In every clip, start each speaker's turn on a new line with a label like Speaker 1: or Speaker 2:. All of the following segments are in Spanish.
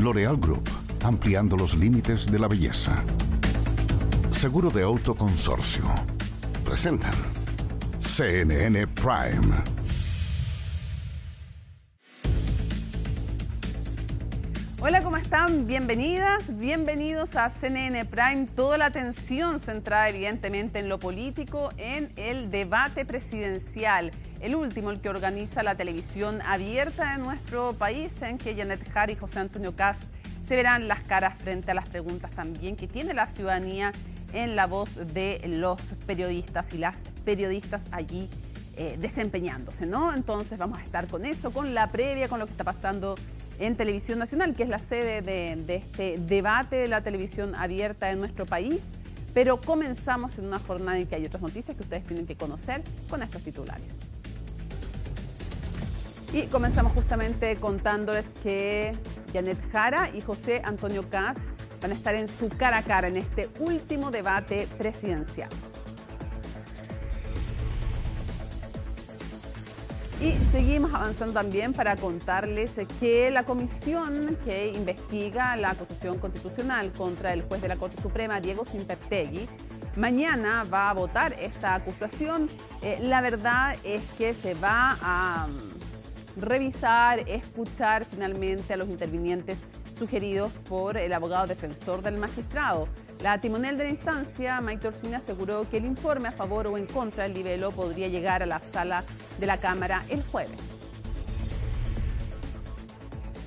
Speaker 1: L'Oréal Group, ampliando los límites de la belleza. Seguro de Auto Consorcio. Presentan CNN Prime.
Speaker 2: Hola, ¿cómo están? Bienvenidas, bienvenidos a CNN Prime. Toda la atención centrada evidentemente en lo político, en el debate presidencial. El último, el que organiza la televisión abierta de nuestro país, en que Janet Jara y José Antonio Kast se verán las caras frente a las preguntas también que tiene la ciudadanía en la voz de los periodistas y las periodistas allí desempeñándose, ¿no? Entonces vamos a estar con eso, con la previa, con lo que está pasando en Televisión Nacional, que es la sede de este debate de la televisión abierta en nuestro país. Pero comenzamos en una jornada en que hay otras noticias que ustedes tienen que conocer con estos titulares. Y comenzamos justamente contándoles que Janet Jara y José Antonio Kast van a estar en su cara a cara en este último debate presidencial. Y seguimos avanzando también para contarles que la comisión que investiga la acusación constitucional contra el juez de la Corte Suprema, Diego Cimpertegui, mañana va a votar esta acusación. La verdad es que se va a revisar, escuchar finalmente a los intervinientes sugeridos por el abogado defensor del magistrado. La timonel de la instancia, Maite Orsini, aseguró que el informe a favor o en contra del libelo podría llegar a la sala de la Cámara el jueves.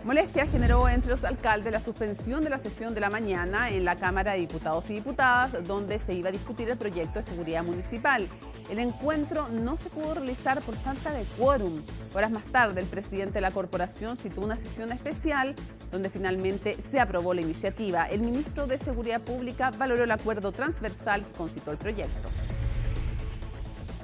Speaker 2: Molestia generó entre los alcaldes la suspensión de la sesión de la mañana en la Cámara de Diputados y Diputadas, donde se iba a discutir el proyecto de seguridad municipal. El encuentro no se pudo realizar por falta de quórum. Horas más tarde, el presidente de la corporación citó una sesión especial donde finalmente se aprobó la iniciativa. El ministro de Seguridad Pública valoró el acuerdo transversal que concitó el proyecto.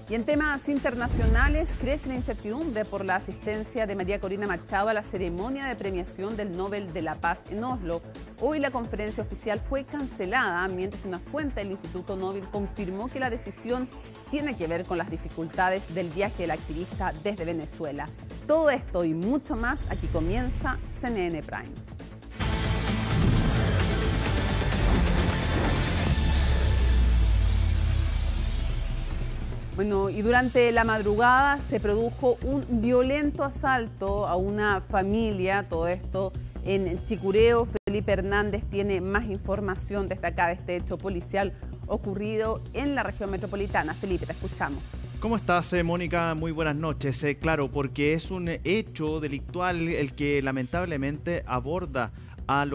Speaker 2: Y en temas internacionales, crece la incertidumbre por la asistencia de María Corina Machado a la ceremonia de premiación del Nobel de la Paz en Oslo. Hoy la conferencia oficial fue cancelada, mientras una fuente del Instituto Nobel confirmó que la decisión tiene que ver con las dificultades del viaje del activista desde Venezuela. Todo esto y mucho más, aquí comienza CNN Prime. Bueno, y durante la madrugada se produjo un violento asalto a una familia, todo esto en Chicureo. Felipe Hernández tiene más información destacada de este hecho policial ocurrido en la región metropolitana. Felipe, te escuchamos.
Speaker 3: ¿Cómo estás, Mónica? Muy buenas noches. Claro, porque es un hecho delictual el que lamentablemente aborda a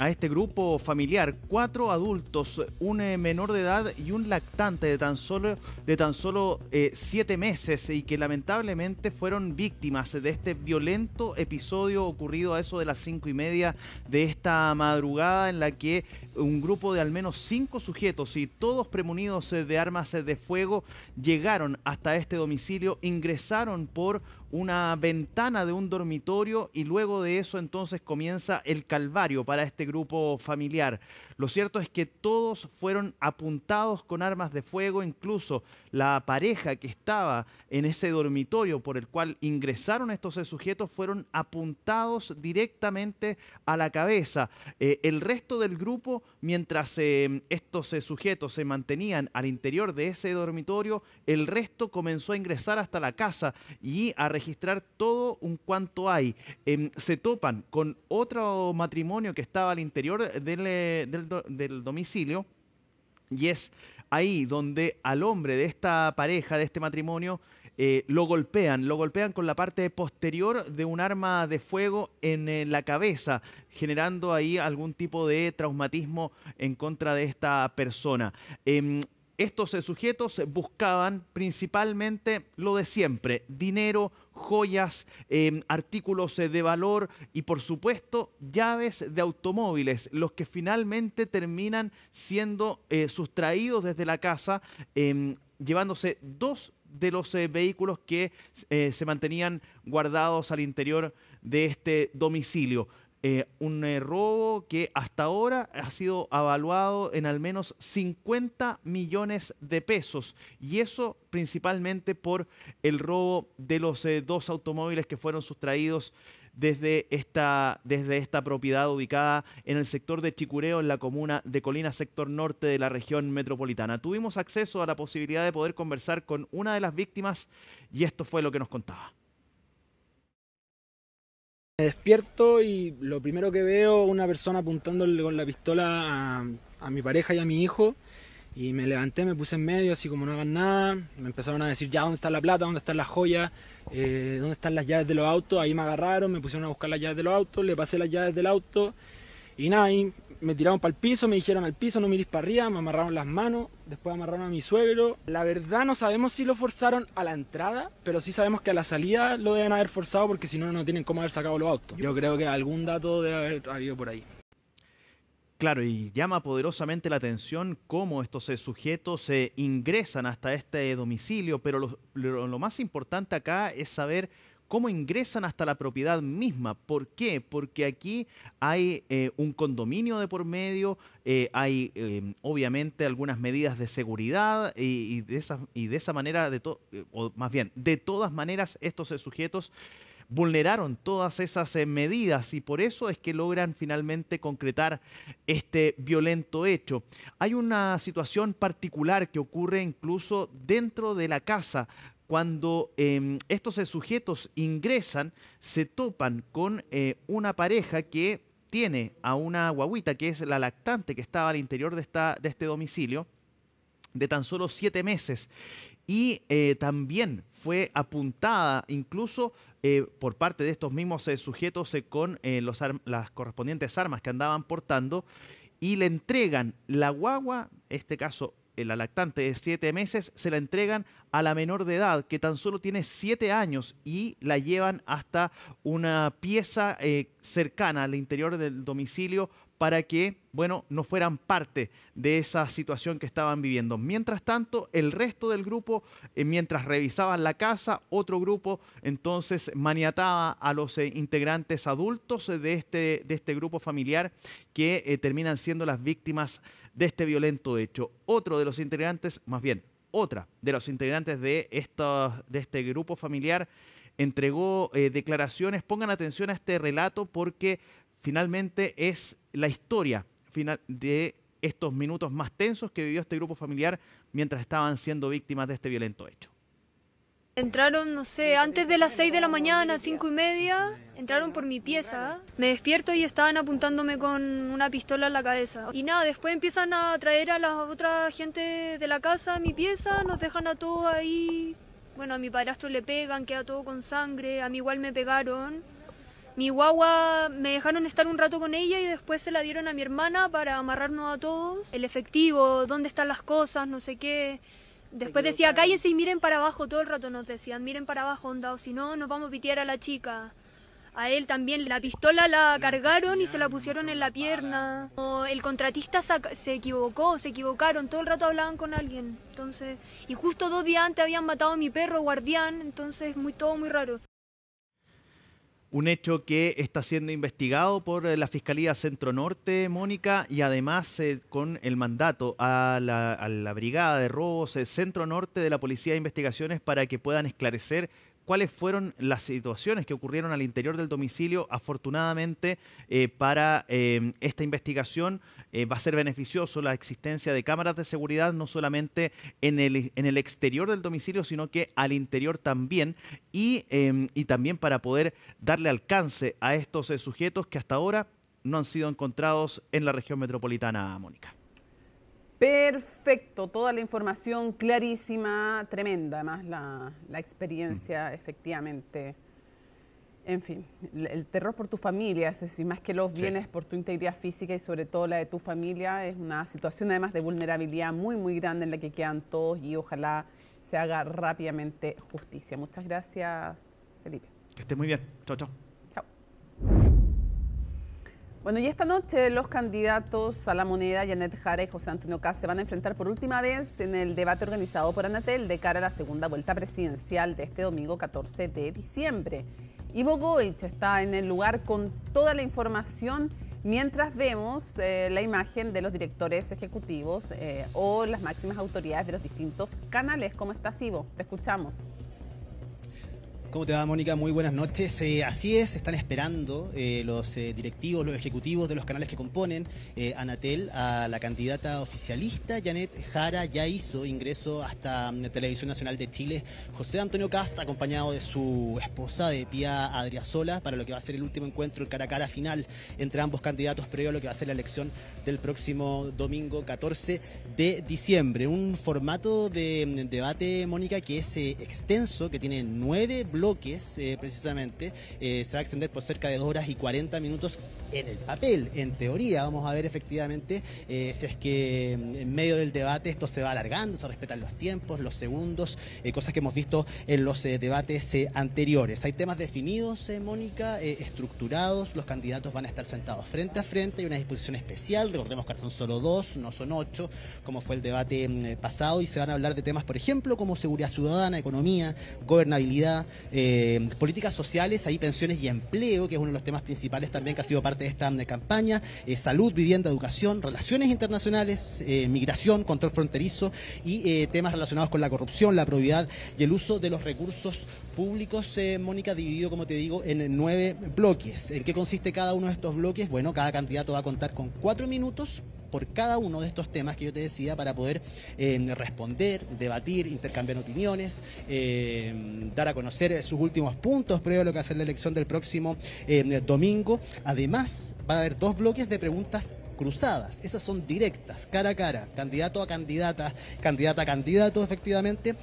Speaker 3: este grupo familiar, 4 adultos, un menor de edad y un lactante de tan solo 7 meses, y que lamentablemente fueron víctimas de este violento episodio ocurrido a eso de las 5:30 de esta madrugada, en la que un grupo de al menos 5 sujetos, y todos premunidos de armas de fuego, llegaron hasta este domicilio, ingresaron por una ventana de un dormitorio, y luego de eso entonces comienza el calvario para este grupo familiar. Lo cierto es que todos fueron apuntados con armas de fuego, incluso la pareja que estaba en ese dormitorio por el cual ingresaron estos sujetos fueron apuntados directamente a la cabeza. El resto del grupo, mientras estos sujetos se mantenían al interior de ese dormitorio, el resto comenzó a ingresar hasta la casa y a registrar todo un cuanto hay. Se topan con otro matrimonio que estaba al interior del domicilio, y es ahí donde al hombre de esta pareja, de este matrimonio, lo golpean con la parte posterior de un arma de fuego en la cabeza, generando ahí algún tipo de traumatismo en contra de esta persona. Estos sujetos buscaban principalmente lo de siempre: dinero, joyas, artículos de valor y, por supuesto, llaves de automóviles, los que finalmente terminan siendo sustraídos desde la casa, llevándose 2 de los vehículos que se mantenían guardados al interior de este domicilio. Un robo que hasta ahora ha sido evaluado en al menos 50 millones de pesos, y eso principalmente por el robo de los 2 automóviles que fueron sustraídos desde esta propiedad ubicada en el sector de Chicureo, en la comuna de Colina, sector norte de la región metropolitana. Tuvimos acceso a la posibilidad de poder conversar con una de las víctimas y esto fue lo que nos contaba.
Speaker 4: Me despierto y lo primero que veo una persona apuntándole con la pistola a mi pareja y a mi hijo, y me levanté, me puse en medio así como no hagan nada. Me empezaron a decir ya dónde está la plata, dónde están las joyas, dónde están las llaves de los autos. Ahí me agarraron, me pusieron a buscar las llaves de los autos, le pasé las llaves del auto y nada, ahí me tiraron para el piso, me dijeron al piso, no mirís para arriba, me amarraron las manos, después amarraron a mi suegro. La verdad no sabemos si lo forzaron a la entrada, pero sí sabemos que a la salida lo deben haber forzado porque si no, no tienen cómo haber sacado los autos. Yo creo que algún dato debe haber habido por ahí.
Speaker 3: Claro, y llama poderosamente la atención cómo estos sujetos ingresan hasta este domicilio, pero lo más importante acá es saber cómo ingresan hasta la propiedad misma. ¿Por qué? Porque aquí hay un condominio de por medio, hay obviamente algunas medidas de seguridad y de esa manera, o más bien, de todas maneras estos sujetos vulneraron todas esas medidas y por eso es que logran finalmente concretar este violento hecho. Hay una situación particular que ocurre incluso dentro de la casa. Cuando estos sujetos ingresan, se topan con una pareja que tiene a una guagüita, que es la lactante que estaba al interior de este domicilio, de tan solo 7 meses. Y también fue apuntada incluso por parte de estos mismos sujetos con las correspondientes armas que andaban portando, y le entregan la guagua, en este caso la lactante de 7 meses, se la entregan a la menor de edad, que tan solo tiene 7 años, y la llevan hasta una pieza cercana al interior del domicilio para que, bueno, no fueran parte de esa situación que estaban viviendo. Mientras tanto, el resto del grupo, mientras revisaban la casa, otro grupo entonces maniataba a los integrantes adultos de este grupo familiar que terminan siendo las víctimas de este violento hecho. Otro de los integrantes, más bien, otra de los integrantes de este grupo familiar entregó declaraciones. Pongan atención a este relato porque finalmente es la historia final de estos minutos más tensos que vivió este grupo familiar mientras estaban siendo víctimas de este violento hecho.
Speaker 5: Entraron, no sé, antes de las 6 de la mañana, 5:30, entraron por mi pieza. Me despierto y estaban apuntándome con una pistola en la cabeza. Y nada, después empiezan a traer a la otra gente de la casa a mi pieza, nos dejan a todos ahí. Bueno, a mi padrastro le pegan, queda todo con sangre, a mí igual me pegaron. Mi guagua me dejaron estar un rato con ella y después se la dieron a mi hermana para amarrarnos a todos. El efectivo, dónde están las cosas, no sé qué. Después decía, cállense y miren para abajo, todo el rato nos decían, miren para abajo, onda, o si no, nos vamos a pitear a la chica. A él también la pistola la cargaron y se la pusieron en la pierna. O el contratista se equivocaron, todo el rato hablaban con alguien. Entonces, y justo 2 días antes habían matado a mi perro guardián, entonces todo muy raro.
Speaker 3: Un hecho que está siendo investigado por la Fiscalía Centro Norte, Mónica, y además con el mandato a la Brigada de Robos Centro Norte de la Policía de Investigaciones para que puedan esclarecer cuáles fueron las situaciones que ocurrieron al interior del domicilio. Afortunadamente, para esta investigación va a ser beneficioso la existencia de cámaras de seguridad, no solamente en el exterior del domicilio, sino que al interior también, y también para poder darle alcance a estos sujetos que hasta ahora no han sido encontrados en la región metropolitana, Mónica.
Speaker 2: Perfecto, toda la información clarísima, tremenda, además la experiencia, efectivamente. En fin, el terror por tu familia, es decir, más que los bienes, por tu integridad física y sobre todo la de tu familia, es una situación además de vulnerabilidad muy, muy grande en la que quedan todos y ojalá se haga rápidamente justicia. Muchas gracias, Felipe.
Speaker 3: Que esté muy bien. Chao, chao.
Speaker 2: Chao. Bueno, y esta noche los candidatos a la moneda, Janet Jara y José Antonio Kast, se van a enfrentar por última vez en el debate organizado por Anatel de cara a la segunda vuelta presidencial de este domingo 14 de diciembre. Ivo Goich está en el lugar con toda la información mientras vemos la imagen de los directores ejecutivos o las máximas autoridades de los distintos canales. ¿Cómo estás, Ivo? Te escuchamos.
Speaker 6: ¿Cómo te va, Mónica? Muy buenas noches. Así es, están esperando los directivos, los ejecutivos de los canales que componen Anatel a la candidata oficialista. Janet Jara ya hizo ingreso hasta Televisión Nacional de Chile. José Antonio Kast, acompañado de su esposa, de Pía Adriasola, para lo que va a ser el último encuentro, el cara a cara final entre ambos candidatos previo a lo que va a ser la elección del próximo domingo 14 de diciembre. Un formato de debate, Mónica, que es extenso, que tiene 9 bloques precisamente, se va a extender por cerca de 2 horas y 40 minutos en el papel. En teoría vamos a ver efectivamente si es que en medio del debate esto se va alargando, se respetan los tiempos, los segundos, cosas que hemos visto en los debates anteriores. Hay temas definidos, Mónica, estructurados, los candidatos van a estar sentados frente a frente, hay una disposición especial, recordemos que son solo 2, no son 8, como fue el debate pasado, y se van a hablar de temas, por ejemplo, como seguridad ciudadana, economía, gobernabilidad, políticas sociales, ahí pensiones y empleo, que es uno de los temas principales también que ha sido parte de esta campaña, salud, vivienda, educación, relaciones internacionales, migración, control fronterizo y temas relacionados con la corrupción, la probidad y el uso de los recursos públicos, Mónica, dividido, como te digo, en 9 bloques. ¿En qué consiste cada uno de estos bloques? Bueno, cada candidato va a contar con 4 minutos por cada uno de estos temas que yo te decía para poder responder, debatir, intercambiar opiniones, dar a conocer sus últimos puntos previo a lo que va a ser la elección del próximo domingo. Además, va a haber 2 bloques de preguntas cruzadas. Esas son directas, cara a cara, candidato a candidata, candidata a candidato, efectivamente.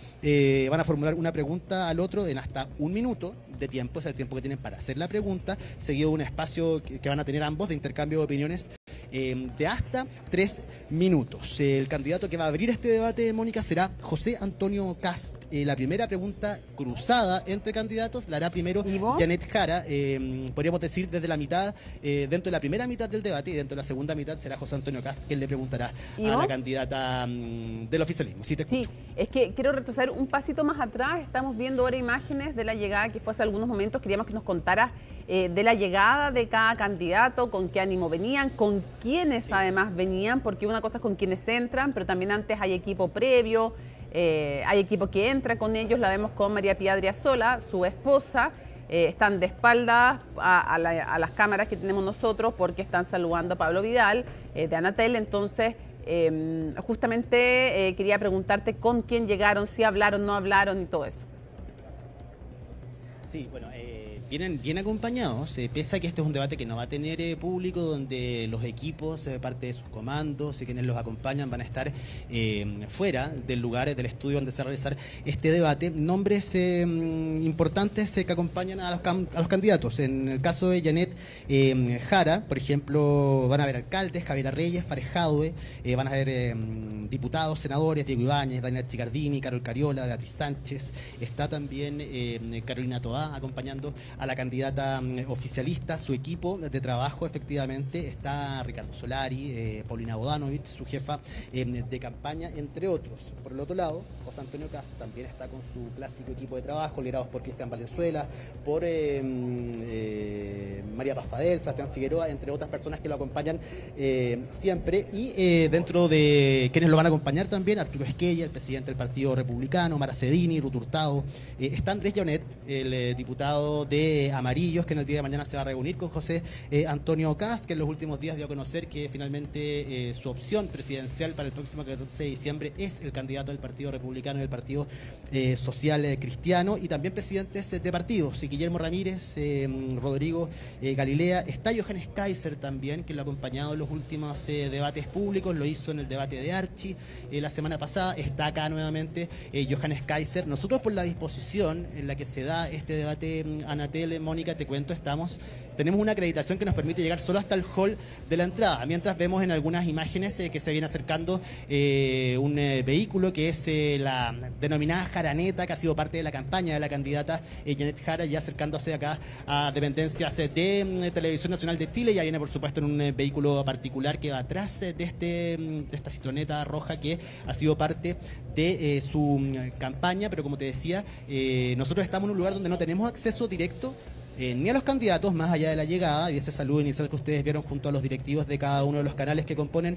Speaker 6: Van a formular una pregunta al otro en hasta 1 minuto de tiempo, es el tiempo que tienen para hacer la pregunta, seguido de un espacio que van a tener ambos de intercambio de opiniones de hasta 3 minutos. El candidato que va a abrir este debate, Mónica, será José Antonio Kast. La primera pregunta cruzada entre candidatos la hará primero Janet Jara, podríamos decir desde la mitad, dentro de la primera mitad del debate, y dentro de la segunda mitad será José Antonio Kast quien le preguntará a la candidata del oficialismo. Sí, te escucho.
Speaker 2: Sí, es que quiero retroceder un pasito más atrás. Estamos viendo ahora imágenes de la llegada que fue hace algunos momentos. Queríamos que nos contaras de la llegada de cada candidato, con qué ánimo venían, con quiénes además venían, porque una cosa es con quienes entran, pero también antes hay equipo previo, hay equipo que entra con ellos. La vemos con María Pía Adriasola, su esposa. Están de espaldas a las cámaras que tenemos nosotros porque están saludando a Pablo Vidal de Anatel. Entonces, justamente quería preguntarte con quién llegaron, si hablaron, no hablaron y todo eso.
Speaker 6: Sí, bueno, vienen bien acompañados, pese a que este es un debate que no va a tener público, donde los equipos, parte de sus comandos y quienes los acompañan van a estar fuera del lugar, del estudio donde se va a realizar este debate. Nombres importantes que acompañan a los candidatos. En el caso de Janet Jara, por ejemplo, van a haber alcaldes, Javiera Reyes, Fares Jadwe, van a haber diputados, senadores, Diego Ibáñez, Daniel Chicardini, Carol Cariola, Beatriz Sánchez, está también Carolina Toá acompañando a la candidata oficialista. Su equipo de trabajo, efectivamente, está Ricardo Solari, Paulina Bodanovich, su jefa de campaña, entre otros. Por el otro lado, José Antonio Kast también está con su clásico equipo de trabajo, liderados por Cristian Valenzuela, por María Pazfadel, Sebastián Figueroa, entre otras personas que lo acompañan siempre. Y dentro de quienes lo van a acompañar también, Arturo Esquella, el presidente del Partido Republicano, Mara Cedini, Ruth Hurtado, está Andrés Llanet, el diputado de Amarillos, que en el día de mañana se va a reunir con José Antonio Kast, que en los últimos días dio a conocer que finalmente su opción presidencial para el próximo 14 de diciembre es el candidato del Partido Republicano y del Partido Social Cristiano, y también presidentes de partidos, Guillermo Ramírez, Rodrigo Galilea, está Johannes Kaiser también, que lo ha acompañado en los últimos debates públicos, lo hizo en el debate de Archi la semana pasada, está acá nuevamente Johannes Kaiser. Nosotros, por la disposición en la que se da este debate, Anatel, Mónica, te cuento, tenemos una acreditación que nos permite llegar solo hasta el hall de la entrada, mientras vemos en algunas imágenes que se viene acercando un vehículo que es la denominada Jaraneta, que ha sido parte de la campaña de la candidata Janet Jara, ya acercándose acá a dependencias de Televisión Nacional de Chile. Ya viene, por supuesto, en un vehículo particular que va atrás de esta citroneta roja que ha sido parte de su campaña, pero como te decía, nosotros estamos en un lugar donde no tenemos acceso directo ni a los candidatos, más allá de la llegada y ese saludo inicial que ustedes vieron junto a los directivos de cada uno de los canales que componen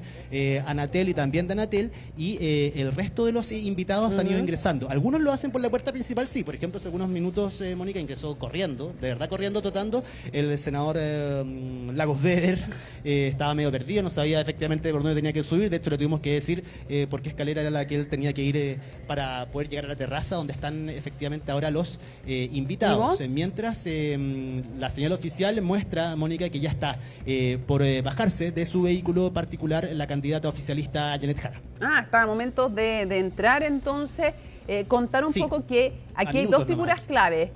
Speaker 6: Anatel y también de Anatel, y el resto de los invitados han ido ingresando. Algunos lo hacen por la puerta principal, sí. Por ejemplo, hace algunos minutos Mónica ingresó corriendo, de verdad corriendo, trotando, el senador Lagos Weber. Estaba medio perdido, no sabía efectivamente por dónde tenía que subir. De hecho, le tuvimos que decir por qué escalera era la que él tenía que ir para poder llegar a la terraza donde están efectivamente ahora los invitados. Mientras la señal oficial muestra, Mónica, que ya está por bajarse de su vehículo particular la candidata oficialista Janet Jara.
Speaker 2: Está a momentos de entrar, entonces, contar un poco que aquí hay dos figuras clave.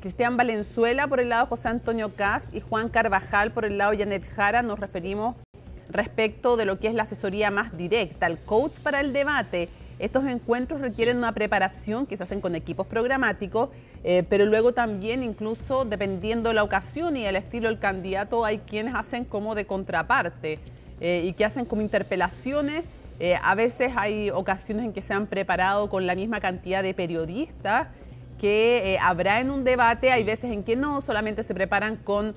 Speaker 2: Cristian Valenzuela por el lado de José Antonio Kast y Juan Carvajal por el lado de Janet Jara. Nos referimos respecto de lo que es la asesoría más directa, el coach para el debate. Estos encuentros requieren una preparación que se hacen con equipos programáticos, pero luego también, incluso dependiendo de la ocasión y el estilo del candidato, hay quienes hacen como de contraparte y que hacen como interpelaciones. A veces hay ocasiones en que se han preparado con la misma cantidad de periodistas que habrá en un debate, hay veces en que no, solamente se preparan con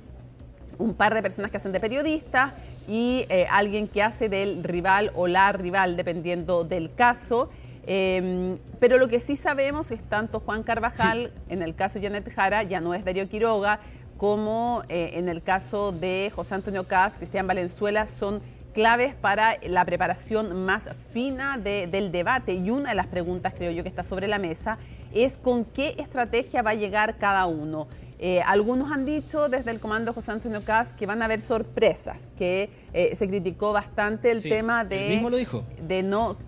Speaker 2: un par de personas que hacen de periodistas y alguien que hace del rival o la rival, dependiendo del caso. Pero lo que sí sabemos es tanto Juan Carvajal, en el caso de Janet Jara, ya no es Darío Quiroga, como en el caso de José Antonio Kast, Cristian Valenzuela, son claves para la preparación más fina del debate. Y una de las preguntas, creo yo, que está sobre la mesa es con qué estrategia va a llegar cada uno. Algunos han dicho desde el comando de José Antonio Kast que van a haber sorpresas, que se criticó bastante el tema de...
Speaker 6: Él mismo lo dijo.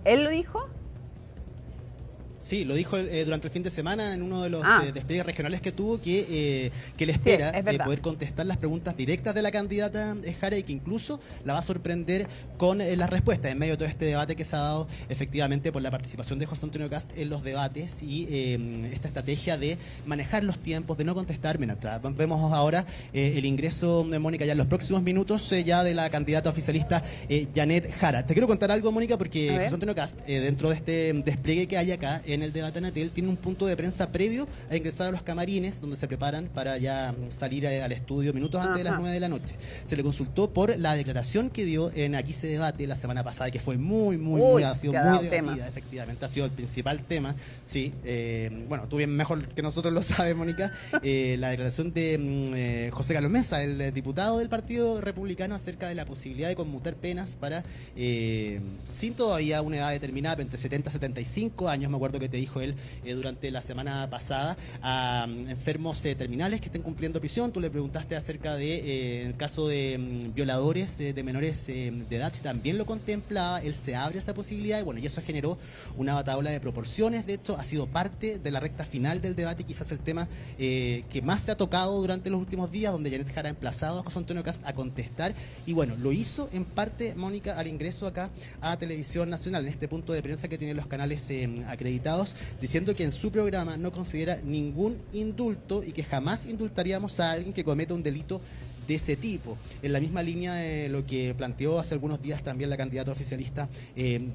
Speaker 2: ¿Él lo dijo?
Speaker 6: Sí, lo dijo durante el fin de semana en uno de los despliegues regionales que tuvo, que le espera poder contestar las preguntas directas de la candidata Jara y que incluso la va a sorprender con las respuestas en medio de todo este debate que se ha dado efectivamente por la participación de José Antonio Kast en los debates y esta estrategia de manejar los tiempos, de no contestar. Mira, vemos ahora el ingreso de Mónica ya en los próximos minutos ya de la candidata oficialista Janet Jara. Te quiero contar algo, Mónica, porque José Antonio Kast, dentro de este despliegue que hay acá en el debate Anatel, tiene un punto de prensa previo a ingresar a los camarines donde se preparan para ya salir al estudio minutos antes de las 9 de la noche. Se le consultó por la declaración que dio en Aquí se debate la semana pasada, que fue ha sido muy debatida, efectivamente, ha sido el principal tema. Sí, bueno, tú bien mejor que nosotros lo sabes, Mónica, la declaración de José Carlos Mesa, el diputado del Partido Republicano, acerca de la posibilidad de conmutar penas para, sin todavía una edad determinada, entre 70 y 75 años, me acuerdo que te dijo él durante la semana pasada, a enfermos terminales que estén cumpliendo prisión. Tú le preguntaste acerca de el caso de violadores de menores de edad, si también lo contemplaba. Él se abre esa posibilidad y bueno, y eso generó una tabla de proporciones. De hecho, ha sido parte de la recta final del debate, quizás el tema que más se ha tocado durante los últimos días, donde Janet Jara ha emplazado a José Antonio Kast a contestar, y bueno, lo hizo en parte, Mónica, al ingreso acá a Televisión Nacional, en este punto de prensa que tienen los canales acreditados, diciendo que en su programa no considera ningún indulto y que jamás indultaríamos a alguien que cometa un delito de ese tipo. En la misma línea de lo que planteó hace algunos días también la candidata oficialista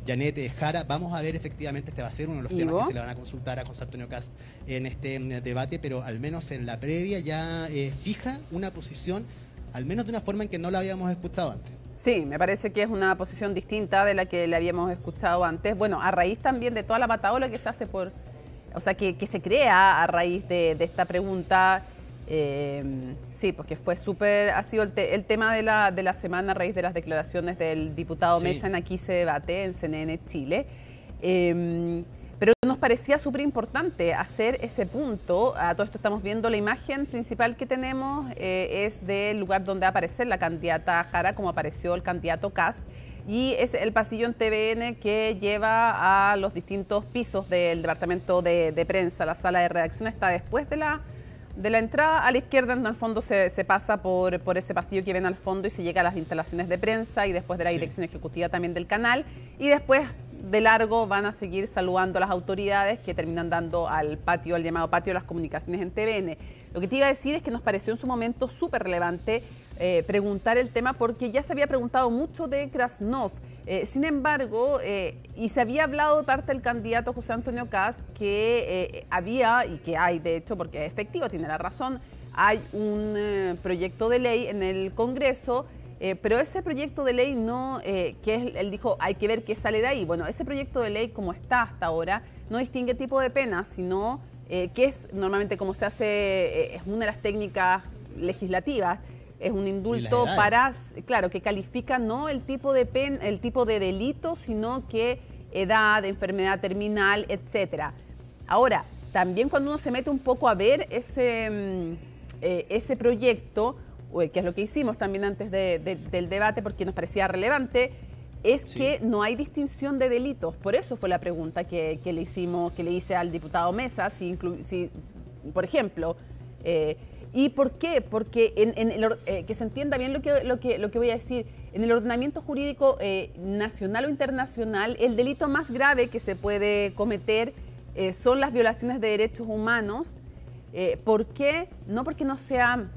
Speaker 6: Janet Jara. Vamos a ver efectivamente, este va a ser uno de los temas que se le van a consultar a José Antonio Kast en este debate, pero al menos en la previa ya fija una posición, al menos de una forma en que no la habíamos escuchado antes.
Speaker 2: Sí, me parece que es una posición distinta de la que le habíamos escuchado antes. Bueno, a raíz también de toda la bataola que se hace que se crea a raíz de esta pregunta. Sí, porque fue ha sido el tema de la semana a raíz de las declaraciones del diputado Mesa en Aquí se debate en CNN Chile. Pero nos parecía súper importante hacer ese punto. A todo esto estamos viendo la imagen principal que tenemos, es del lugar donde va a aparecer la candidata Jara, como apareció el candidato Kast, y es el pasillo en TVN que lleva a los distintos pisos del departamento de prensa. La sala de redacción está después de la entrada, a la izquierda, en el fondo se pasa por ese pasillo que ven al fondo y se llega a las instalaciones de prensa y después de la dirección ejecutiva también del canal, y después de largo van a seguir saludando a las autoridades que terminan dando al llamado patio de las comunicaciones en TVN. Lo que te iba a decir es que nos pareció en su momento súper relevante preguntar el tema, porque ya se había preguntado mucho de Krasnov. Sin embargo, y se había hablado de parte del candidato José Antonio Kast que había, y que hay de hecho, porque es efectivo, tiene la razón, hay un proyecto de ley en el Congreso, pero ese proyecto de ley no, él dijo, hay que ver qué sale de ahí. Bueno, ese proyecto de ley como está hasta ahora no distingue tipo de pena, sino que es normalmente como se hace, es una de las técnicas legislativas, es un indulto para, claro, que califica no el tipo de el tipo de delito, sino que edad, enfermedad terminal, etcétera. Ahora, también cuando uno se mete un poco a ver ese proyecto, que es lo que hicimos también antes del debate porque nos parecía relevante, es que no hay distinción de delitos. Por eso fue la pregunta que le hice al diputado Mesa, si por ejemplo, ¿y por qué? Porque que se entienda bien lo que voy a decir. En el ordenamiento jurídico nacional o internacional, el delito más grave que se puede cometer son las violaciones de derechos humanos. ¿Por qué? No porque no sea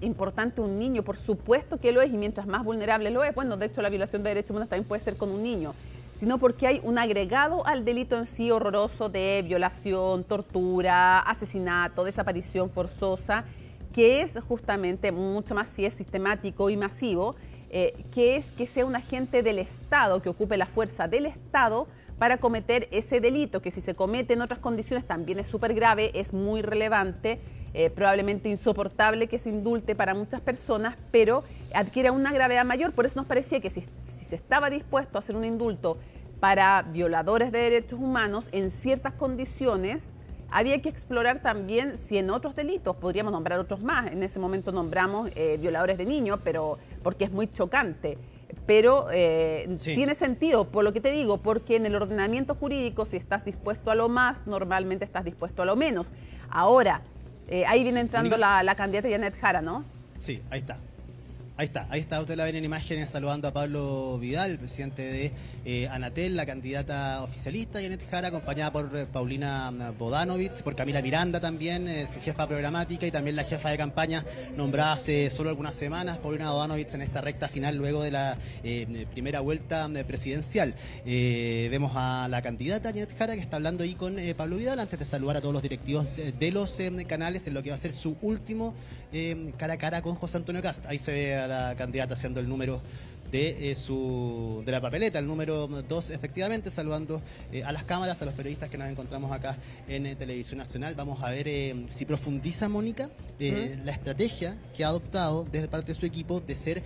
Speaker 2: importante un niño, por supuesto que lo es, y mientras más vulnerable lo es, bueno, de hecho la violación de derechos humanos también puede ser con un niño, sino porque hay un agregado al delito en sí horroroso de violación, tortura, asesinato, desaparición forzosa, que es justamente mucho más si es sistemático y masivo, que es que sea un agente del Estado, que ocupe la fuerza del Estado para cometer ese delito, que si se comete en otras condiciones también es súper grave, es muy relevante, probablemente insoportable que se indulte para muchas personas, pero adquiere una gravedad mayor. Por eso nos parecía que si se estaba dispuesto a hacer un indulto para violadores de derechos humanos en ciertas condiciones, había que explorar también si en otros delitos, podríamos nombrar otros más, en ese momento nombramos violadores de niños, pero porque es muy chocante. Pero tiene sentido, por lo que te digo, porque en el ordenamiento jurídico, si estás dispuesto a lo más, normalmente estás dispuesto a lo menos. Ahora, ahí viene entrando la candidata Janet Jara, ¿no?
Speaker 6: Sí, ahí está. Ahí está, usted la ven en imágenes saludando a Pablo Vidal, el presidente de Anatel, la candidata oficialista, Janet Jara, acompañada por Paulina Bodanovich, por Camila Miranda también, su jefa programática, y también la jefa de campaña nombrada hace solo algunas semanas, Paulina Bodanovich, en esta recta final luego de la primera vuelta presidencial. Vemos a la candidata Janet Jara que está hablando ahí con Pablo Vidal antes de saludar a todos los directivos de los canales en lo que va a ser su último cara a cara con José Antonio Kast. Ahí se ve a la candidata haciendo el número de la papeleta, el número 2, efectivamente, saludando a las cámaras, a los periodistas que nos encontramos acá en Televisión Nacional. Vamos a ver si profundiza, Mónica, la estrategia que ha adoptado desde parte de su equipo de ser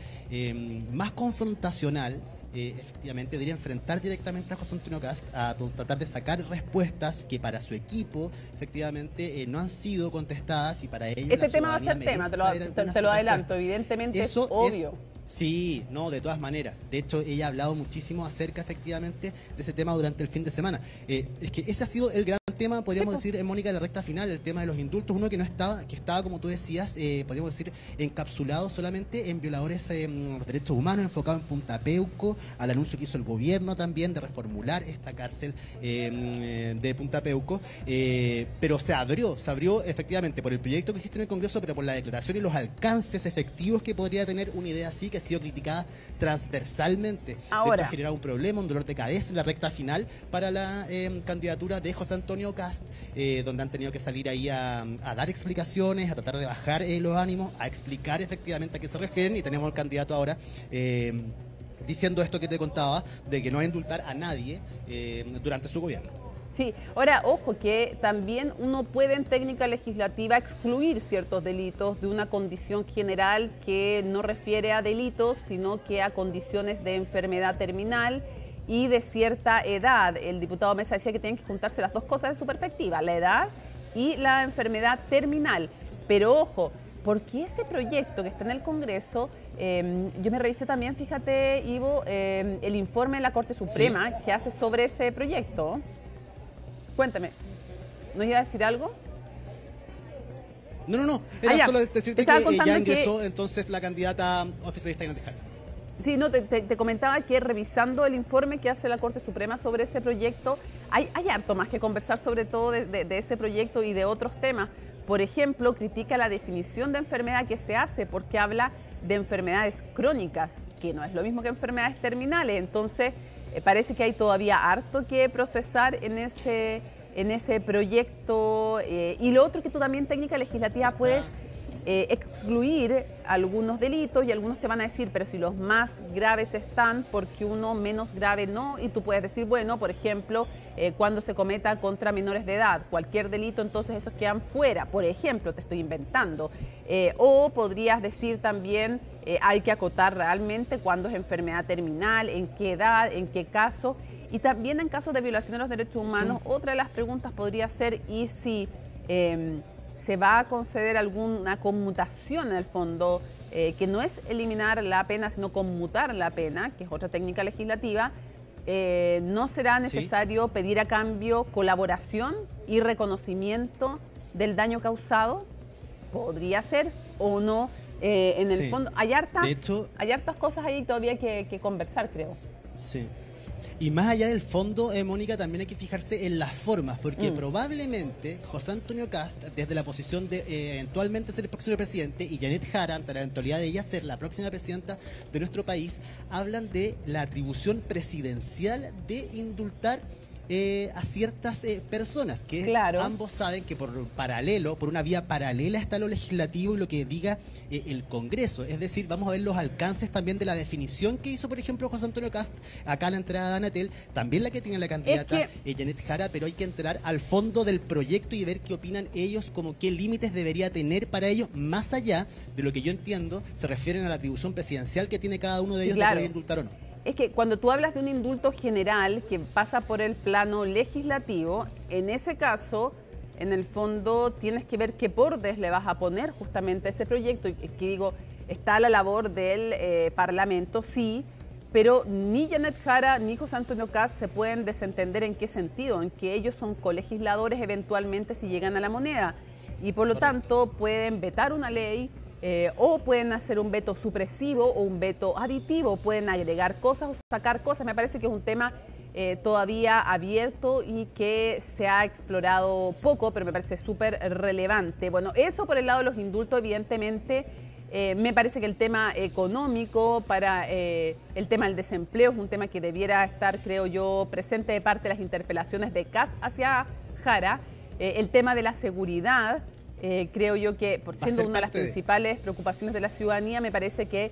Speaker 6: más confrontacional, efectivamente, de ir a enfrentar directamente a José Antonio Kast, a tratar de sacar respuestas que para su equipo, efectivamente, no han sido contestadas, y para ello
Speaker 2: este tema va a ser tema, te lo adelanto, evidentemente es obvio.
Speaker 6: Sí, no, de todas maneras. De hecho, ella ha hablado muchísimo acerca, efectivamente, de ese tema durante el fin de semana. Es que ese ha sido el gran tema, podríamos decir, Mónica, de la recta final, el tema de los indultos. Uno que no estaba, que estaba, como tú decías, podríamos decir, encapsulado solamente en violadores de los derechos humanos, enfocado en Punta Peuco, al anuncio que hizo el gobierno también de reformular esta cárcel de Punta Peuco. Pero se abrió efectivamente por el proyecto que existe en el Congreso, pero por la declaración y los alcances efectivos que podría tener una idea así, que ha sido criticada transversalmente.
Speaker 2: Ahora,
Speaker 6: ha generado un problema, un dolor de cabeza en la recta final para la candidatura de José Antonio Kast, donde han tenido que salir ahí a dar explicaciones, a tratar de bajar los ánimos, a explicar efectivamente a qué se refieren, y tenemos al candidato ahora diciendo esto que te contaba, de que no va a indultar a nadie durante su gobierno.
Speaker 2: Sí, ahora, ojo, que también uno puede en técnica legislativa excluir ciertos delitos de una condición general que no refiere a delitos, sino que a condiciones de enfermedad terminal y de cierta edad. El diputado Mesa decía que tienen que juntarse las dos cosas de su perspectiva, la edad y la enfermedad terminal. Pero ojo, porque ese proyecto que está en el Congreso, yo me revisé también, fíjate, Ivo, el informe de la Corte Suprema que hace sobre ese proyecto. Cuéntame, ¿nos iba a decir algo?
Speaker 6: No. Era solo decirte que ya ingresó entonces la candidata oficialista Janet Jara.
Speaker 2: Sí, no, te comentaba que revisando el informe que hace la Corte Suprema sobre ese proyecto, hay harto más que conversar, sobre todo de ese proyecto y de otros temas. Por ejemplo, critica la definición de enfermedad que se hace, porque habla de enfermedades crónicas, que no es lo mismo que enfermedades terminales. Entonces, parece que hay todavía harto que procesar en ese proyecto. Y lo otro que tú también, técnica legislativa, puedes excluir algunos delitos y algunos te van a decir, pero si los más graves están, porque uno menos grave no, y tú puedes decir, bueno, por ejemplo, cuando se cometa contra menores de edad, cualquier delito, entonces esos quedan fuera, por ejemplo, te estoy inventando. O podrías decir también, hay que acotar realmente cuándo es enfermedad terminal, en qué edad, en qué caso, y también en casos de violación de los derechos humanos. Sí. Otra de las preguntas podría ser, ¿y si se va a conceder alguna conmutación en el fondo, que no es eliminar la pena, sino conmutar la pena, que es otra técnica legislativa? ¿No será necesario pedir a cambio colaboración y reconocimiento del daño causado? Podría ser o no. En el fondo hay hartas cosas ahí todavía que conversar, creo.
Speaker 6: Sí. Y más allá del fondo, Mónica, también hay que fijarse en las formas, porque probablemente José Antonio Kast, desde la posición de eventualmente ser el próximo presidente, y Janet Jara, ante la eventualidad de ella ser la próxima presidenta de nuestro país, hablan de la atribución presidencial de indultar a ciertas personas, que claro, ambos saben que por una vía paralela está lo legislativo y lo que diga el Congreso. Es decir, vamos a ver los alcances también de la definición que hizo, por ejemplo, José Antonio Kast acá en la entrada de Anatel, también la que tiene la candidata Janet Jara, pero hay que entrar al fondo del proyecto y ver qué opinan ellos, como qué límites debería tener para ellos, más allá de lo que yo entiendo, se refieren a la atribución presidencial que tiene cada uno de ellos, claro, de poder indultar o no.
Speaker 2: Es que cuando tú hablas de un indulto general que pasa por el plano legislativo, en ese caso, en el fondo, tienes que ver qué bordes le vas a poner justamente a ese proyecto. Y que digo, está a la labor del Parlamento, sí, pero ni Janet Jara ni José Antonio Kast se pueden desentender en qué sentido, en que ellos son colegisladores eventualmente si llegan a la moneda. Y por lo tanto, pueden vetar una ley, o pueden hacer un veto supresivo o un veto aditivo, pueden agregar cosas o sacar cosas. Me parece que es un tema todavía abierto y que se ha explorado poco, pero me parece súper relevante. Bueno, eso por el lado de los indultos, evidentemente. Me parece que el tema económico, el tema del desempleo, es un tema que debiera estar, creo yo, presente de parte de las interpelaciones de Kast hacia Jara. El tema de la seguridad, creo yo que, por siendo una de las principales preocupaciones de la ciudadanía, me parece que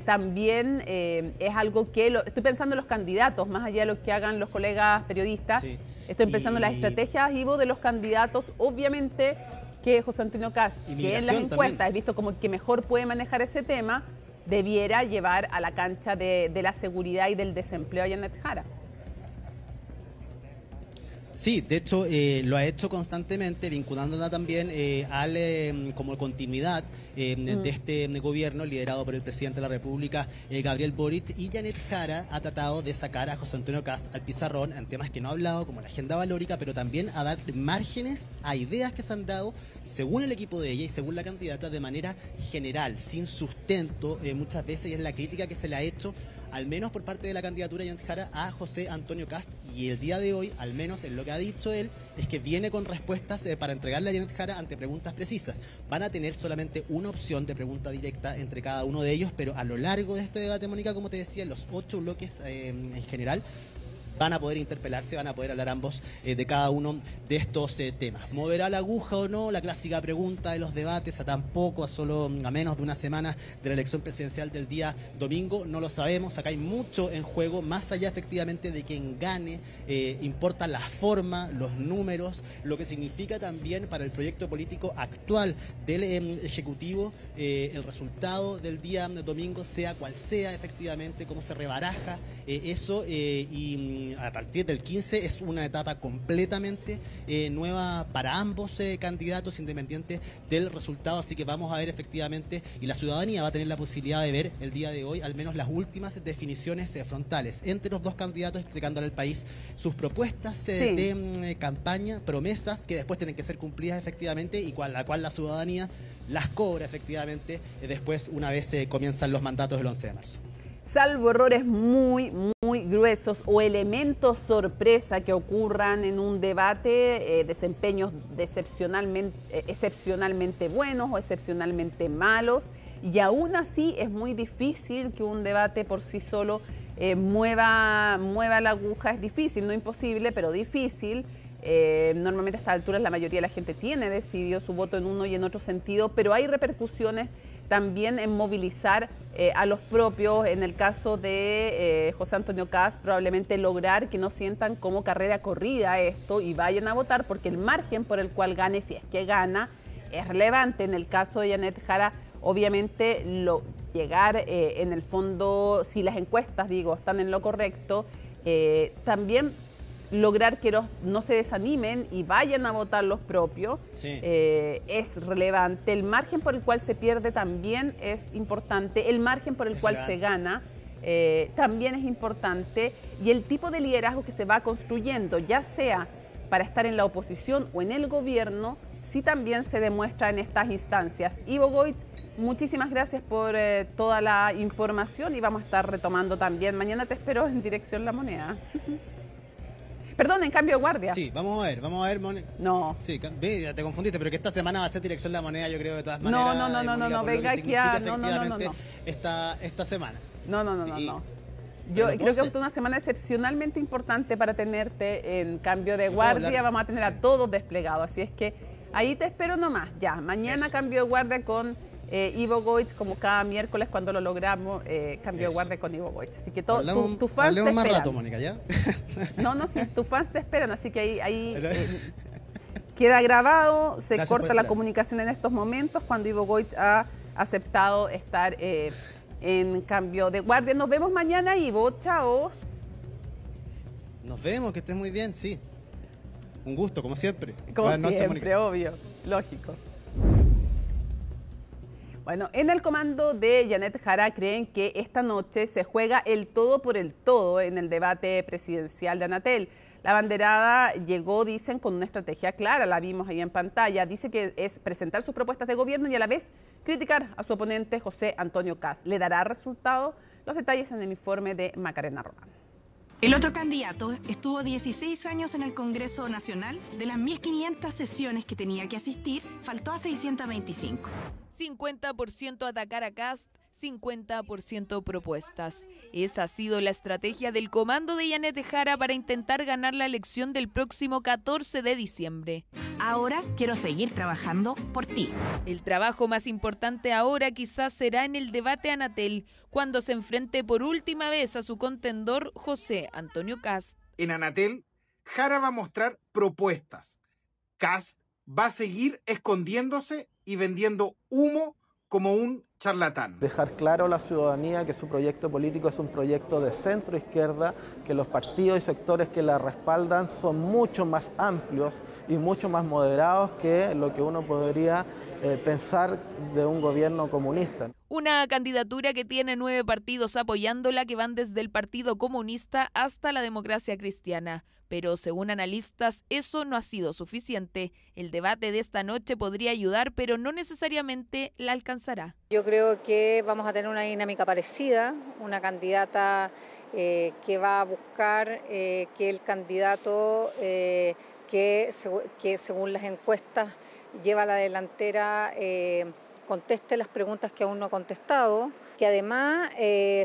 Speaker 2: también es algo que estoy pensando en los candidatos, más allá de lo que hagan los colegas periodistas. Sí. Estoy pensando en las estrategias, Ivo, de los candidatos. Obviamente que José Antonio Kast, que en las encuestas he visto como que mejor puede manejar ese tema, debiera llevar a la cancha de la seguridad y del desempleo a Janet Jara.
Speaker 6: Sí, de hecho lo ha hecho constantemente, vinculándola también como continuidad de este gobierno liderado por el presidente de la República, Gabriel Boric, y Janet Jara ha tratado de sacar a José Antonio Kast al pizarrón en temas que no ha hablado, como la agenda valórica, pero también a dar márgenes a ideas que se han dado según el equipo de ella y según la candidata de manera general, sin sustento muchas veces, y es la crítica que se le ha hecho al menos por parte de la candidatura de Janet Jara a José Antonio Kast, y el día de hoy, al menos en lo que ha dicho él, es que viene con respuestas para entregarle a Janet Jara ante preguntas precisas. Van a tener solamente una opción de pregunta directa entre cada uno de ellos, pero a lo largo de este debate, Mónica, como te decía, en los 8 bloques en general, van a poder interpelarse, van a poder hablar ambos de cada uno de estos temas. ¿Moverá la aguja o no? La clásica pregunta de los debates, a menos de una semana de la elección presidencial del día domingo. No lo sabemos, acá hay mucho en juego, más allá efectivamente de quien gane. Importa la forma, los números, lo que significa también para el proyecto político actual del Ejecutivo, el resultado del día domingo, sea cual sea efectivamente, cómo se rebaraja eso, y a partir del 15 es una etapa completamente nueva para ambos candidatos, independiente del resultado. Así que vamos a ver efectivamente, y la ciudadanía va a tener la posibilidad de ver el día de hoy al menos las últimas definiciones frontales entre los dos candidatos, explicándole al país sus propuestas de campaña, promesas que después tienen que ser cumplidas efectivamente, y la cual la ciudadanía las cobra efectivamente después, una vez comienzan los mandatos del 11 de marzo.
Speaker 2: Salvo errores muy gruesos o elementos sorpresa que ocurran en un debate, desempeños excepcionalmente buenos o excepcionalmente malos, y aún así es muy difícil que un debate por sí solo mueva la aguja. Es difícil, no imposible, pero difícil. Normalmente a estas alturas la mayoría de la gente tiene decidido su voto en uno y en otro sentido, pero hay repercusiones también en movilizar a los propios. En el caso de José Antonio Kast, probablemente lograr que no sientan como carrera corrida esto y vayan a votar, porque el margen por el cual gane, si es que gana, es relevante. En el caso de Janet Jara, obviamente llegar en el fondo, si las encuestas, están en lo correcto, también lograr que no se desanimen y vayan a votar los propios, sí, es relevante. El margen por el cual se pierde también es importante. El margen por el cual se gana también es importante. Y el tipo de liderazgo que se va construyendo, ya sea para estar en la oposición o en el gobierno, sí también se demuestra en estas instancias. Ivo Goich, muchísimas gracias por toda la información y vamos a estar retomando también. Mañana te espero en Dirección La Moneda. Perdón, en Cambio de Guardia.
Speaker 6: Sí, vamos a ver,
Speaker 2: No.
Speaker 6: Sí, te confundiste, pero que esta semana va a ser Dirección La Moneda, yo creo, de todas maneras.
Speaker 2: No, venga aquí a... No.
Speaker 6: Esta semana.
Speaker 2: No. Yo creo que es una semana excepcionalmente importante para tenerte en Cambio de Guardia. Vamos a tener a todos desplegados, así es que ahí te espero nomás. Ya, mañana Cambio de Guardia con Ivo Goich, como cada miércoles cuando lo logramos, Cambio de Guardia con Ivo Goich. Así que tus fans te esperan.
Speaker 6: Hablemos más rato, Mónica, ¿ya?
Speaker 2: Sí, tus fans te esperan, así que ahí queda grabado, se Gracias corta la comunicación en estos momentos cuando Ivo Goich ha aceptado estar en Cambio de Guardia. Nos vemos mañana, Ivo. Chao.
Speaker 6: Nos vemos, que estés muy bien, sí. Un gusto, como siempre.
Speaker 2: Como siempre, Mónica. Obvio, lógico. Bueno, en el comando de Janet Jara creen que esta noche se juega el todo por el todo en el debate presidencial de Anatel. La abanderada llegó, dicen, con una estrategia clara, la vimos ahí en pantalla. Dice que es presentar sus propuestas de gobierno y a la vez criticar a su oponente José Antonio Kast. ¿Le dará resultado? Los detalles en el informe de Macarena Román.
Speaker 7: El otro candidato estuvo 16 años en el Congreso Nacional. De las 1.500 sesiones que tenía que asistir, faltó a 625.
Speaker 8: 50% atacar a Kast, 50% propuestas. Esa ha sido la estrategia del comando de Janet Jara para intentar ganar la elección del próximo 14 de diciembre.
Speaker 7: Ahora quiero seguir trabajando por ti.
Speaker 8: El trabajo más importante ahora quizás será en el debate Anatel, cuando se enfrente por última vez a su contendor José Antonio Kast.
Speaker 9: En Anatel, Jara va a mostrar propuestas. Kast va a seguir escondiéndose y vendiendo humo como un charlatán.
Speaker 10: Dejar claro a la ciudadanía que su proyecto político es un proyecto de centro-izquierda, que los partidos y sectores que la respaldan son mucho más amplios y mucho más moderados que lo que uno podría pensar de un gobierno comunista.
Speaker 8: Una candidatura que tiene 9 partidos apoyándola, que van desde el Partido Comunista hasta la Democracia Cristiana. Pero según analistas, eso no ha sido suficiente. El debate de esta noche podría ayudar, pero no necesariamente la alcanzará.
Speaker 11: Yo creo que vamos a tener una dinámica parecida, una candidata que va a buscar que el candidato que según las encuestas lleva la delantera conteste las preguntas que aún no ha contestado, que además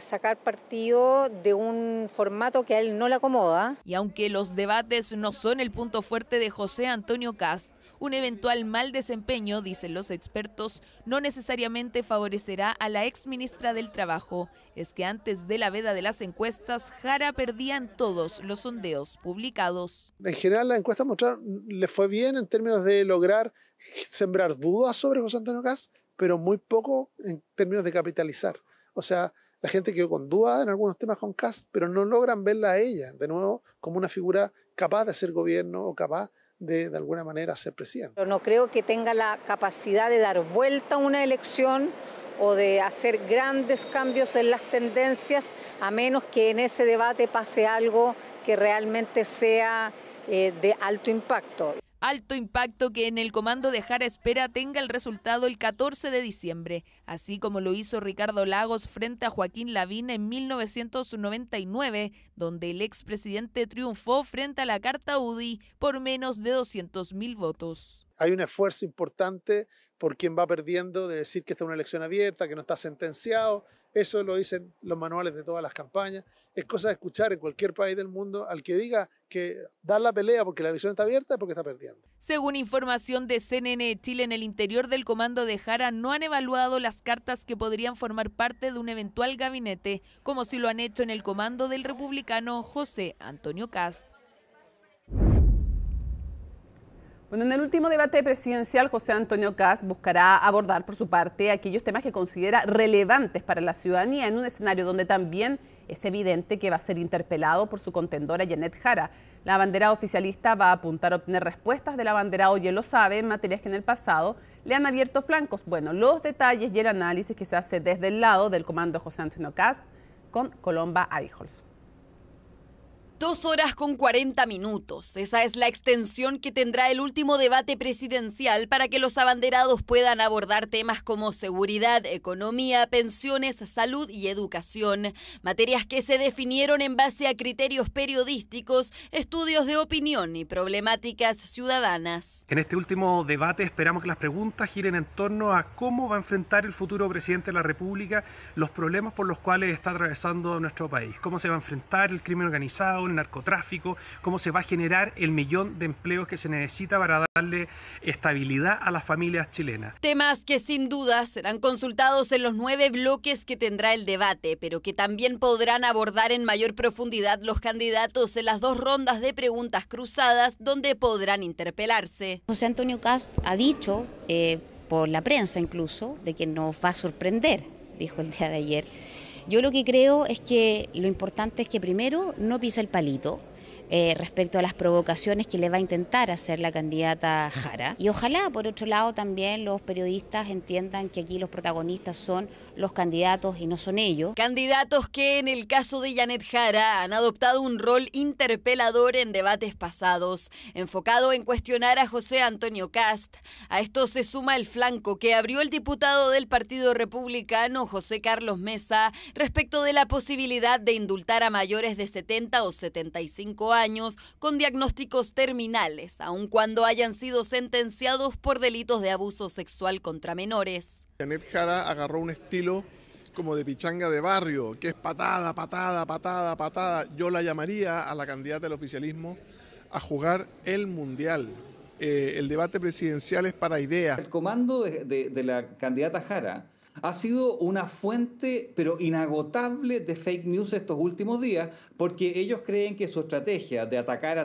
Speaker 11: sacar partido de un formato que a él no le acomoda.
Speaker 8: Y aunque los debates no son el punto fuerte de José Antonio Kast, un eventual mal desempeño, dicen los expertos, no necesariamente favorecerá a la exministra del Trabajo. Es que antes de la veda de las encuestas, Jara perdía en todos los sondeos publicados.
Speaker 12: En general, las encuestas mostraron, le fue bien en términos de lograr sembrar dudas sobre José Antonio Kast, pero muy poco en términos de capitalizar. O sea, la gente quedó con dudas en algunos temas con Kast, pero no logran verla a ella, de nuevo, como una figura capaz de hacer gobierno o capaz de alguna manera ser presidente.
Speaker 11: Pero no creo que tenga la capacidad de dar vuelta a una elección o de hacer grandes cambios en las tendencias, a menos que en ese debate pase algo que realmente sea de alto impacto.
Speaker 8: Alto impacto que en el comando de Jara espera tenga el resultado el 14 de diciembre, así como lo hizo Ricardo Lagos frente a Joaquín Lavín en 1999, donde el expresidente triunfó frente a la Carta UDI por menos de 200.000 votos.
Speaker 12: Hay un esfuerzo importante por quien va perdiendo de decir que esta es una elección abierta, que no está sentenciado. eso lo dicen los manuales de todas las campañas. Es cosa de escuchar en cualquier país del mundo al que diga que dar la pelea porque la elección está abierta es porque está perdiendo.
Speaker 8: Según información de CNN Chile, en el interior del comando de Jara no han evaluado las cartas que podrían formar parte de un eventual gabinete, como si lo han hecho en el comando del republicano José Antonio Kast.
Speaker 2: Bueno, en el último debate presidencial, José Antonio Kast buscará abordar, por su parte, aquellos temas que considera relevantes para la ciudadanía en un escenario donde también es evidente que va a ser interpelado por su contendora Janet Jara. La abanderada oficialista va a apuntar a obtener respuestas del abanderado, y él lo sabe, en materias que en el pasado le han abierto flancos. Bueno, los detalles y el análisis que se hace desde el lado del comando José Antonio Kast con Colomba Aijols.
Speaker 13: 2 horas con 40 minutos. Esa es la extensión que tendrá el último debate presidencial para que los abanderados puedan abordar temas como seguridad, economía, pensiones, salud y educación. Materias que se definieron en base a criterios periodísticos, estudios de opinión y problemáticas ciudadanas.
Speaker 14: En este último debate esperamos que las preguntas giren en torno a cómo va a enfrentar el futuro presidente de la República los problemas por los cuales está atravesando nuestro país. Cómo se va a enfrentar el crimen organizado, el narcotráfico, cómo se va a generar el 1.000.000 de empleos que se necesita para darle estabilidad a las familias chilenas.
Speaker 13: Temas que sin duda serán consultados en los 9 bloques que tendrá el debate, pero que también podrán abordar en mayor profundidad los candidatos en las 2 rondas de preguntas cruzadas donde podrán interpelarse.
Speaker 15: José Antonio Kast ha dicho, por la prensa incluso, de que nos va a sorprender, dijo el día de ayer. Yo lo que creo es que lo importante es que primero no pise el palito respecto a las provocaciones que le va a intentar hacer la candidata Jara. Y ojalá, por otro lado, también los periodistas entiendan que aquí los protagonistas son los candidatos y no son ellos.
Speaker 13: Candidatos que en el caso de Janet Jara han adoptado un rol interpelador en debates pasados, enfocado en cuestionar a José Antonio Kast. A esto se suma el flanco que abrió el diputado del Partido Republicano, José Carlos Mesa, respecto de la posibilidad de indultar a mayores de 70 o 75 años con diagnósticos terminales, aun cuando hayan sido sentenciados por delitos de abuso sexual contra menores.
Speaker 16: Janet Jara agarró un estilo como de pichanga de barrio, que es patada, patada, patada, patada. Yo la llamaría a la candidata del oficialismo a jugar el mundial. El debate presidencial es para ideas.
Speaker 17: El comando de la candidata Jara ha sido una fuente, pero inagotable, de fake news estos últimos días, porque ellos creen que su estrategia de atacar,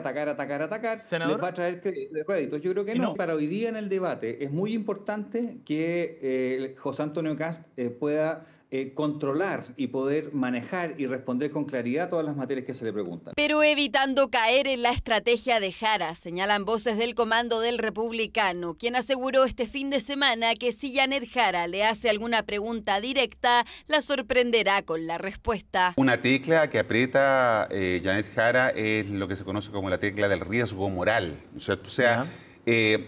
Speaker 17: ¿Senador? Les va a traer créditos. Yo creo que no. Para hoy día en el debate es muy importante que José Antonio Kast pueda controlar y poder manejar y responder con claridad todas las materias que se le preguntan.
Speaker 13: Pero evitando caer en la estrategia de Jara, señalan voces del comando del Republicano, quien aseguró este fin de semana que si Janet Jara le hace alguna pregunta directa, la sorprenderá con la respuesta.
Speaker 18: Una tecla que aprieta Janet Jara es lo que se conoce como la tecla del riesgo moral, ¿cierto? O sea,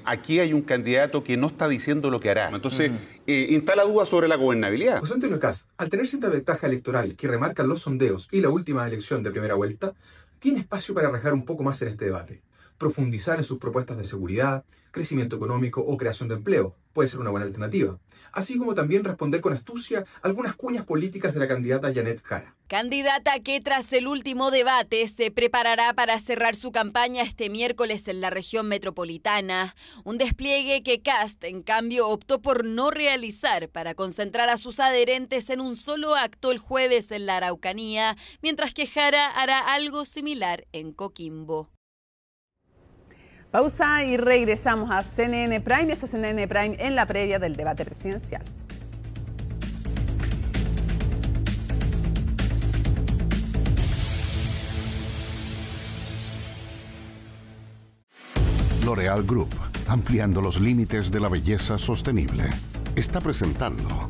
Speaker 18: aquí hay un candidato que no está diciendo lo que hará. Entonces, instala dudas sobre la gobernabilidad.
Speaker 19: José Antonio Kast, al tener cierta ventaja electoral que remarcan los sondeos y la última elección de primera vuelta, tiene espacio para rajar un poco más en este debate. Profundizar en sus propuestas de seguridad, crecimiento económico o creación de empleo puede ser una buena alternativa. Así como también responder con astucia algunas cuñas políticas de la candidata Janet Jara.
Speaker 13: Candidata que tras el último debate se preparará para cerrar su campaña este miércoles en la región metropolitana. Un despliegue que Kast, en cambio, optó por no realizar para concentrar a sus adherentes en un solo acto el jueves en la Araucanía, mientras que Jara hará algo similar en Coquimbo.
Speaker 2: Pausa y regresamos a CNN Prime. Esto es CNN Prime en la previa del debate presidencial.
Speaker 1: L'Oréal Group, ampliando los límites de la belleza sostenible. Está presentando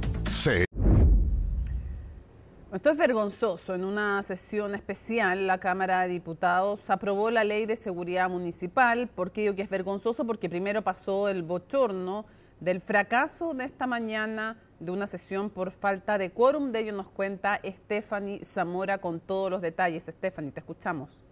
Speaker 2: Esto es vergonzoso. En una sesión especial, la Cámara de Diputados aprobó la Ley de Seguridad Municipal. ¿Por qué digo que es vergonzoso? Porque primero pasó el bochorno del fracaso de esta mañana de una sesión por falta de quórum. De ello nos cuenta Stephanie Zamora con todos los detalles. Stephanie, te escuchamos.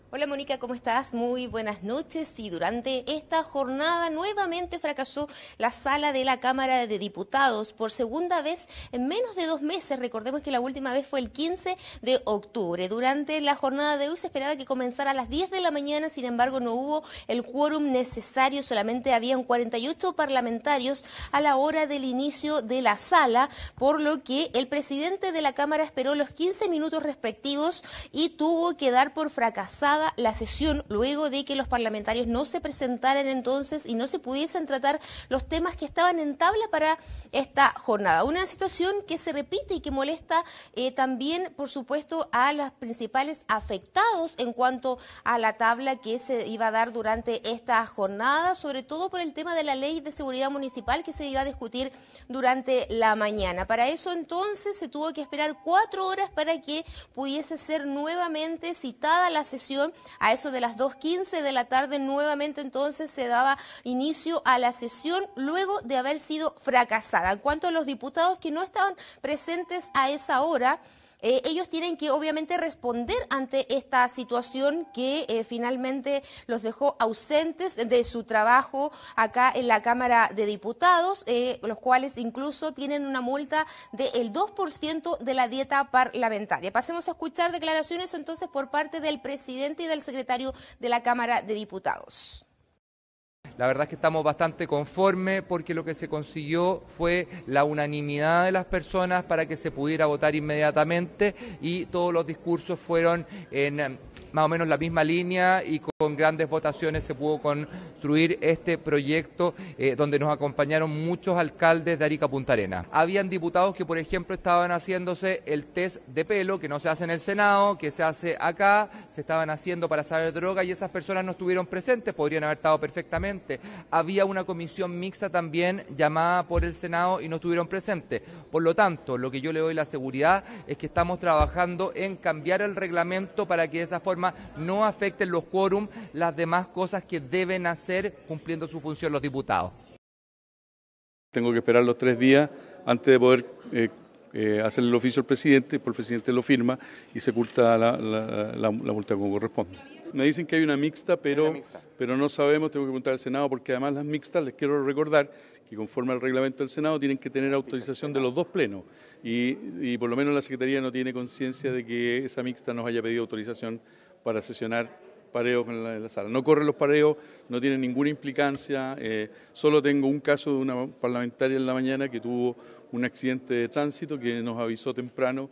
Speaker 20: Hola Mónica, ¿cómo estás? Muy buenas noches. Y durante esta jornada nuevamente fracasó la sala de la Cámara de Diputados por segunda vez en menos de 2 meses. Recordemos que la última vez fue el 15 de octubre. Durante la jornada de hoy se esperaba que comenzara a las 10 de la mañana, sin embargo no hubo el quórum necesario, solamente habían 48 parlamentarios a la hora del inicio de la sala, por lo que el presidente de la Cámara esperó los 15 minutos respectivos y tuvo que dar por fracasada la sesión luego de que los parlamentarios no se presentaran entonces y no se pudiesen tratar los temas que estaban en tabla para esta jornada. Una situación que se repite y que molesta también, por supuesto, a los principales afectados en cuanto a la tabla que se iba a dar durante esta jornada, sobre todo por el tema de la ley de seguridad municipal que se iba a discutir durante la mañana. Para eso entonces se tuvo que esperar 4 horas para que pudiese ser nuevamente citada la sesión. A eso de las 2:15 de la tarde nuevamente entonces se daba inicio a la sesión luego de haber sido fracasada. En cuanto a los diputados que no estaban presentes a esa hora, ellos tienen que obviamente responder ante esta situación que finalmente los dejó ausentes de su trabajo acá en la Cámara de Diputados, los cuales incluso tienen una multa del 2% de la dieta parlamentaria. Pasemos a escuchar declaraciones entonces por parte del presidente y del secretario de la Cámara de Diputados.
Speaker 21: La verdad es que estamos bastante conformes porque lo que se consiguió fue la unanimidad de las personas para que se pudiera votar inmediatamente y todos los discursos fueron en más o menos la misma línea y con grandes votaciones se pudo construir este proyecto donde nos acompañaron muchos alcaldes de Arica Punta Arenas. Habían diputados que, por ejemplo, estaban haciéndose el test de pelo, que no se hace en el Senado, que se hace acá, se estaban haciendo para saber droga y esas personas no estuvieron presentes, podrían haber estado perfectamente. Había una comisión mixta también llamada por el Senado y no estuvieron presentes. Por lo tanto, lo que yo le doy la seguridad es que estamos trabajando en cambiar el reglamento para que de esa forma no afecten los quórum, las demás cosas que deben hacer cumpliendo su función los diputados.
Speaker 22: Tengo que esperar los 3 días antes de poder hacerle el oficio al presidente, por el presidente lo firma y se curta la multa como corresponde. Me dicen que hay una mixta, pero no sabemos, tengo que preguntar al Senado, porque además las mixtas, les quiero recordar que conforme al reglamento del Senado tienen que tener autorización de los 2 plenos y por lo menos la Secretaría no tiene conciencia de que esa mixta nos haya pedido autorización para sesionar pareos en la sala. No corren los pareos, no tienen ninguna implicancia, solo tengo un caso de una parlamentaria en la mañana que tuvo un accidente de tránsito que nos avisó temprano.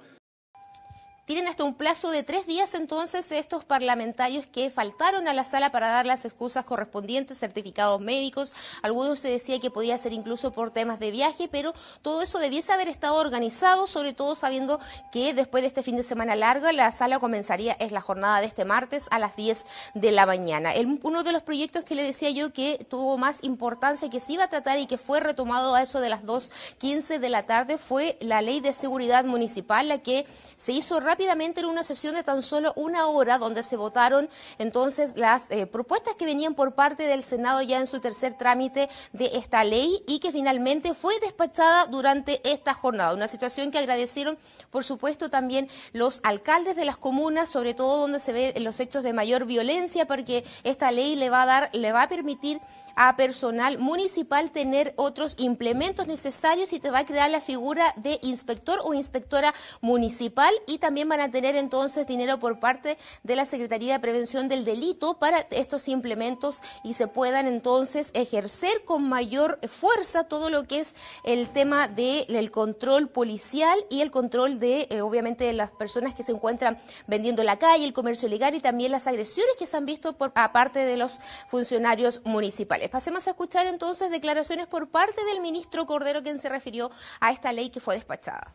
Speaker 20: Tienen hasta un plazo de 3 días entonces estos parlamentarios que faltaron a la sala para dar las excusas correspondientes, certificados médicos. Algunos se decía que podía ser incluso por temas de viaje, pero todo eso debiese haber estado organizado, sobre todo sabiendo que después de este fin de semana largo la sala comenzaría, es la jornada de este martes a las 10 de la mañana. Uno de los proyectos que le decía yo que tuvo más importancia, que se iba a tratar y que fue retomado a eso de las 2:15 de la tarde fue la ley de seguridad municipal, la que se hizo rápidamente en una sesión de tan solo 1 hora, donde se votaron entonces las propuestas que venían por parte del Senado ya en su tercer trámite de esta ley y que finalmente fue despachada durante esta jornada. Una situación que agradecieron, por supuesto, también los alcaldes de las comunas, sobre todo donde se ven los hechos de mayor violencia, porque esta ley le va a permitir a personal municipal tener otros implementos necesarios y te va a crear la figura de inspector o inspectora municipal y también van a tener entonces dinero por parte de la Secretaría de Prevención del Delito para estos implementos y se puedan entonces ejercer con mayor fuerza todo lo que es el tema del control policial y el control de obviamente de las personas que se encuentran vendiendo en la calle, el comercio ilegal y también las agresiones que se han visto por aparte de los funcionarios municipales. Pasemos a escuchar entonces declaraciones por parte del ministro Cordero, quien se refirió a esta ley que fue despachada.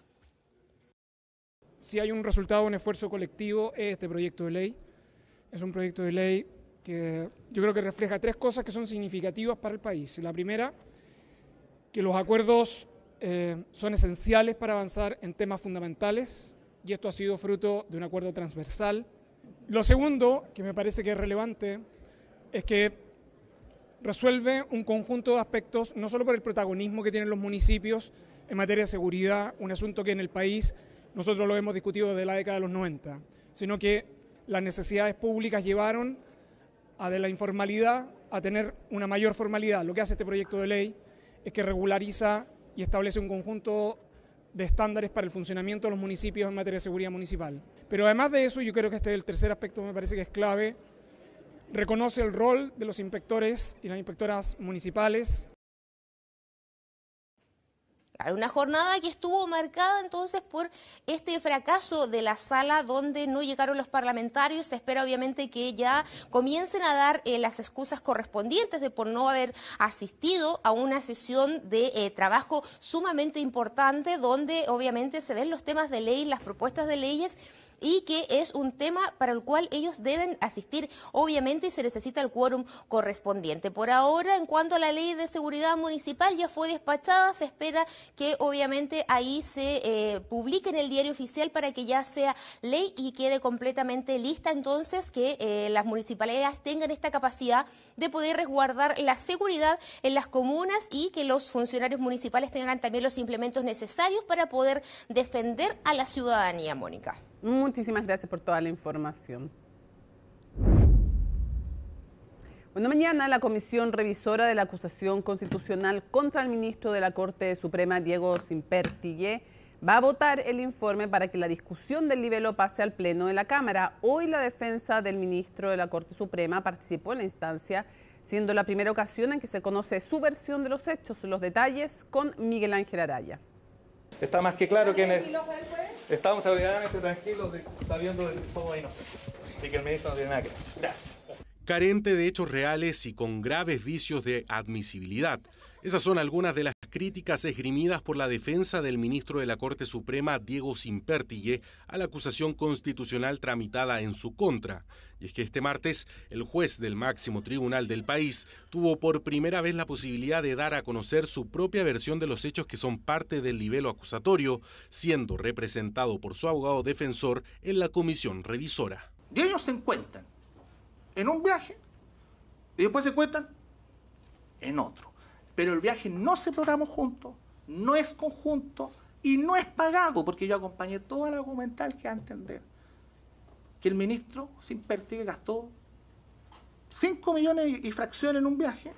Speaker 23: Si hay un resultado, un esfuerzo colectivo, es este proyecto de ley. Es un proyecto de ley que yo creo que refleja 3 cosas que son significativas para el país. La primera, que los acuerdos son esenciales para avanzar en temas fundamentales y esto ha sido fruto de un acuerdo transversal. Lo segundo, que me parece que es relevante, es que resuelve un conjunto de aspectos, no solo por el protagonismo que tienen los municipios en materia de seguridad, un asunto que en el país nosotros lo hemos discutido desde la década de los 90, sino que las necesidades públicas llevaron a de la informalidad a tener una mayor formalidad. Lo que hace este proyecto de ley es que regulariza y establece un conjunto de estándares para el funcionamiento de los municipios en materia de seguridad municipal. Pero además de eso, yo creo que este es el tercer aspecto, me parece que es clave, reconoce el rol de los inspectores y las inspectoras municipales.
Speaker 20: Una jornada que estuvo marcada entonces por este fracaso de la sala donde no llegaron los parlamentarios. Se espera obviamente que ya comiencen a dar las excusas correspondientes de por no haber asistido a una sesión de trabajo sumamente importante donde obviamente se ven los temas de ley, las propuestas de leyes, y que es un tema para el cual ellos deben asistir, obviamente, y se necesita el quórum correspondiente. Por ahora, en cuanto a la ley de seguridad municipal, ya fue despachada, se espera que obviamente ahí se publique en el diario oficial para que ya sea ley y quede completamente lista, entonces que las municipalidades tengan esta capacidad de poder resguardar la seguridad en las comunas y que los funcionarios municipales tengan también los implementos necesarios para poder defender a la ciudadanía, Mónica.
Speaker 2: Muchísimas gracias por toda la información. Bueno, mañana la Comisión Revisora de la Acusación Constitucional contra el ministro de la Corte Suprema, Diego Sempértigue, va a votar el informe para que la discusión del libelo pase al Pleno de la Cámara. Hoy la defensa del ministro de la Corte Suprema participó en la instancia, siendo la primera ocasión en que se conoce su versión de los hechos. Los detalles con Miguel Ángel Araya.
Speaker 3: Está más que claro que estamos extraordinariamente tranquilos sabiendo que somos inocentes y que el ministro no tiene nada que ver. Gracias.
Speaker 4: Carente de hechos reales y con graves vicios de admisibilidad. Esas son algunas de las críticas esgrimidas por la defensa del ministro de la Corte Suprema, Diego Sempértigue, a la acusación constitucional tramitada en su contra. Y es que este martes, el juez del máximo tribunal del país tuvo por primera vez la posibilidad de dar a conocer su propia versión de los hechos que son parte del libelo acusatorio, siendo representado por su abogado defensor en la comisión revisora.
Speaker 9: Y ellos se encuentran en un viaje y después se encuentran en otro. Pero el viaje no se programó junto, no es conjunto y no es pagado, porque yo acompañé toda la documental que va a entender que el ministro Sempértigue gastó 5 millones y fracción en un viaje.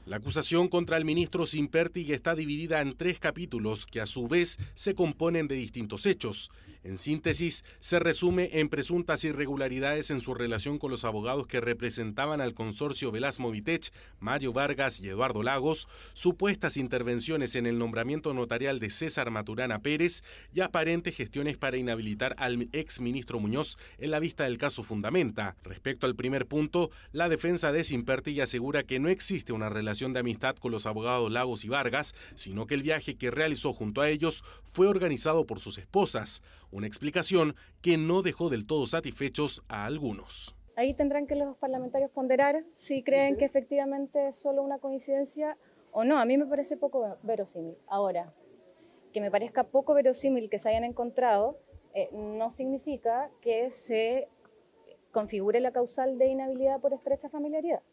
Speaker 4: La acusación contra el ministro Sempértigue está dividida en 3 capítulos que a su vez se componen de distintos hechos. En síntesis, se resume en presuntas irregularidades en su relación con los abogados que representaban al consorcio Velasmovitech, Mario Vargas y Eduardo Lagos, supuestas intervenciones en el nombramiento notarial de César Maturana Pérez y aparentes gestiones para inhabilitar al exministro Muñoz en la vista del caso Fundamenta. Respecto al primer punto, la defensa de Sempértigue asegura que no existe una relación de amistad con los abogados Lagos y Vargas, sino que el viaje que realizó junto a ellos fue organizado por sus esposas. Una explicación que no dejó del todo satisfechos a algunos.
Speaker 5: Ahí tendrán que los parlamentarios ponderar si creen que efectivamente es solo una coincidencia o no. A mí me parece poco verosímil. Ahora, que me parezca poco verosímil que se hayan encontrado, no significa que se configure la causal de inhabilidad por estrecha familiaridad.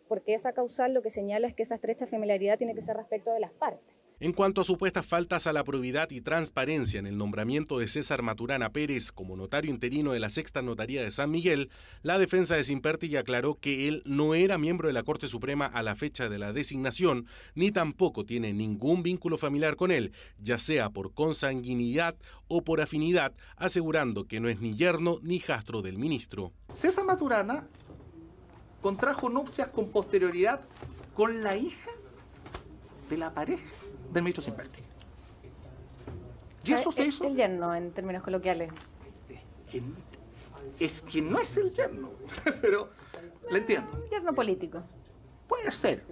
Speaker 5: Porque esa causal lo que señala es que esa estrecha familiaridad tiene que ser respecto de las partes.
Speaker 4: En cuanto a supuestas faltas a la probidad y transparencia en el nombramiento de César Maturana Pérez como notario interino de la Sexta Notaría de San Miguel, la defensa de Sempértigue aclaró que él no era miembro de la Corte Suprema a la fecha de la designación, ni tampoco tiene ningún vínculo familiar con él, ya sea por consanguinidad o por afinidad, asegurando que no es ni yerno ni hijastro del ministro.
Speaker 9: César Maturana contrajo nupcias con posterioridad con la hija de la pareja del ministro Sempértigue. Y eso se hizo.
Speaker 5: El yerno, en términos coloquiales.
Speaker 9: Es que no es el yerno, pero le entiendo.
Speaker 5: Un yerno político.
Speaker 9: Puede ser,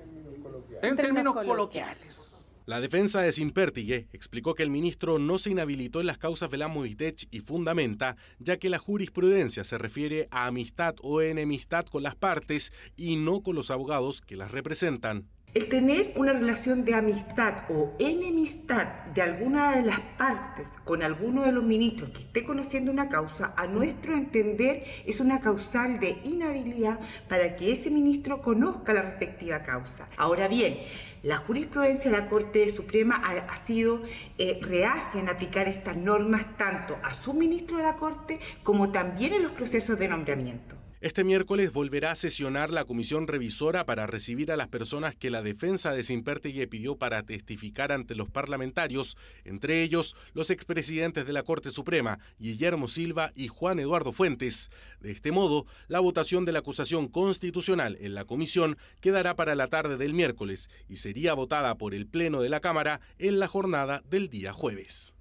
Speaker 9: en términos coloquiales.
Speaker 4: La defensa de Sempértigue explicó que el ministro no se inhabilitó en las causas Velasmovitech y Fundamenta, ya que la jurisprudencia se refiere a amistad o enemistad con las partes y no con los abogados que las representan.
Speaker 24: El tener una relación de amistad o enemistad de alguna de las partes con alguno de los ministros que esté conociendo una causa, a nuestro entender es una causal de inhabilidad para que ese ministro conozca la respectiva causa. Ahora bien, La jurisprudencia de la Corte Suprema ha sido reacia en aplicar estas normas tanto a su ministro de la Corte como también en los procesos de nombramiento.
Speaker 4: Este miércoles volverá a sesionar la comisión revisora para recibir a las personas que la defensa de Sempértegui pidió para testificar ante los parlamentarios, entre ellos los expresidentes de la Corte Suprema, Guillermo Silva y Juan Eduardo Fuentes. De este modo, la votación de la acusación constitucional en la comisión quedará para la tarde del miércoles y sería votada por el Pleno de la Cámara en la jornada del día jueves.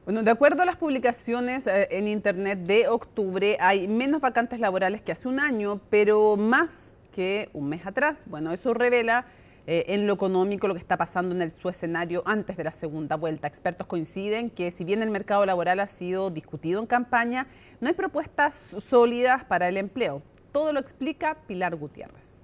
Speaker 2: Bueno, de acuerdo a las publicaciones en Internet de octubre, hay menos vacantes laborales que hace un año, pero más que un mes atrás. Bueno, eso revela en lo económico lo que está pasando en su escenario antes de la segunda vuelta. Expertos coinciden que si bien el mercado laboral ha sido discutido en campaña, no hay propuestas sólidas para el empleo. Todo lo explica Pilar Gutiérrez.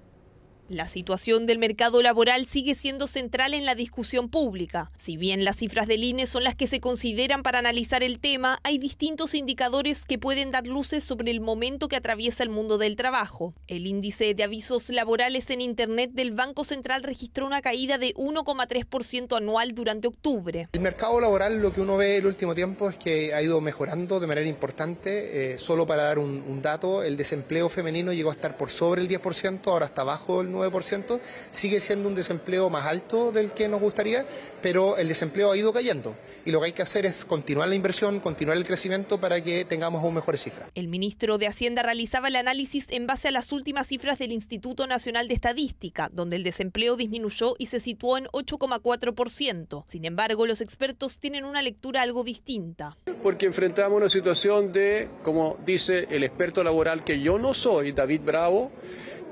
Speaker 8: La situación del mercado laboral sigue siendo central en la discusión pública. Si bien las cifras del INE son las que se consideran para analizar el tema, hay distintos indicadores que pueden dar luces sobre el momento que atraviesa el mundo del trabajo. El índice de avisos laborales en Internet del Banco Central registró una caída de 1,3% anual durante octubre.
Speaker 6: El mercado laboral, lo que uno ve el último tiempo es que ha ido mejorando de manera importante. Solo para dar un dato, el desempleo femenino llegó a estar por sobre el 10%, ahora está bajo el 9%, sigue siendo un desempleo más alto del que nos gustaría, pero el desempleo ha ido cayendo y lo que hay que hacer es continuar la inversión, continuar el crecimiento para que tengamos aún mejores cifras.
Speaker 8: El ministro de Hacienda realizaba el análisis en base a las últimas cifras del Instituto Nacional de Estadística, donde el desempleo disminuyó y se situó en 8,4%. Sin embargo, los expertos tienen una lectura algo distinta.
Speaker 7: Porque enfrentamos una situación de, como dice el experto laboral que yo no soy, David Bravo,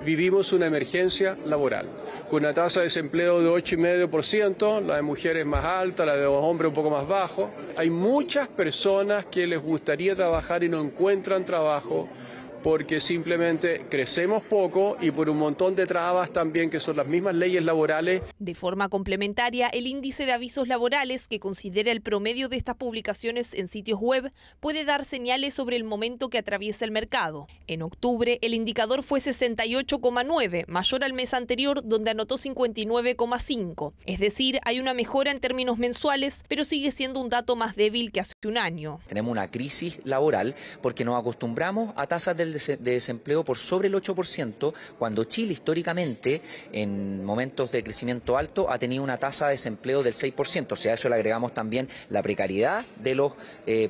Speaker 7: vivimos una emergencia laboral, con una tasa de desempleo de 8,5%, la de mujeres más alta, la de los hombres un poco más bajo. Hay muchas personas que les gustaría trabajar y no encuentran trabajo porque simplemente crecemos poco y por un montón de trabas también que son las mismas leyes laborales.
Speaker 8: De forma complementaria, el índice de avisos laborales, que considera el promedio de estas publicaciones en sitios web, puede dar señales sobre el momento que atraviesa el mercado. En octubre, el indicador fue 68,9, mayor al mes anterior, donde anotó 59,5. Es decir, hay una mejora en términos mensuales, pero sigue siendo un dato más débil que hace un año.
Speaker 10: Tenemos una crisis laboral porque nos acostumbramos a tasas de desempleo por sobre el 8%, cuando Chile históricamente en momentos de crecimiento alto ha tenido una tasa de desempleo del 6%, o sea, a eso le agregamos también la precariedad de los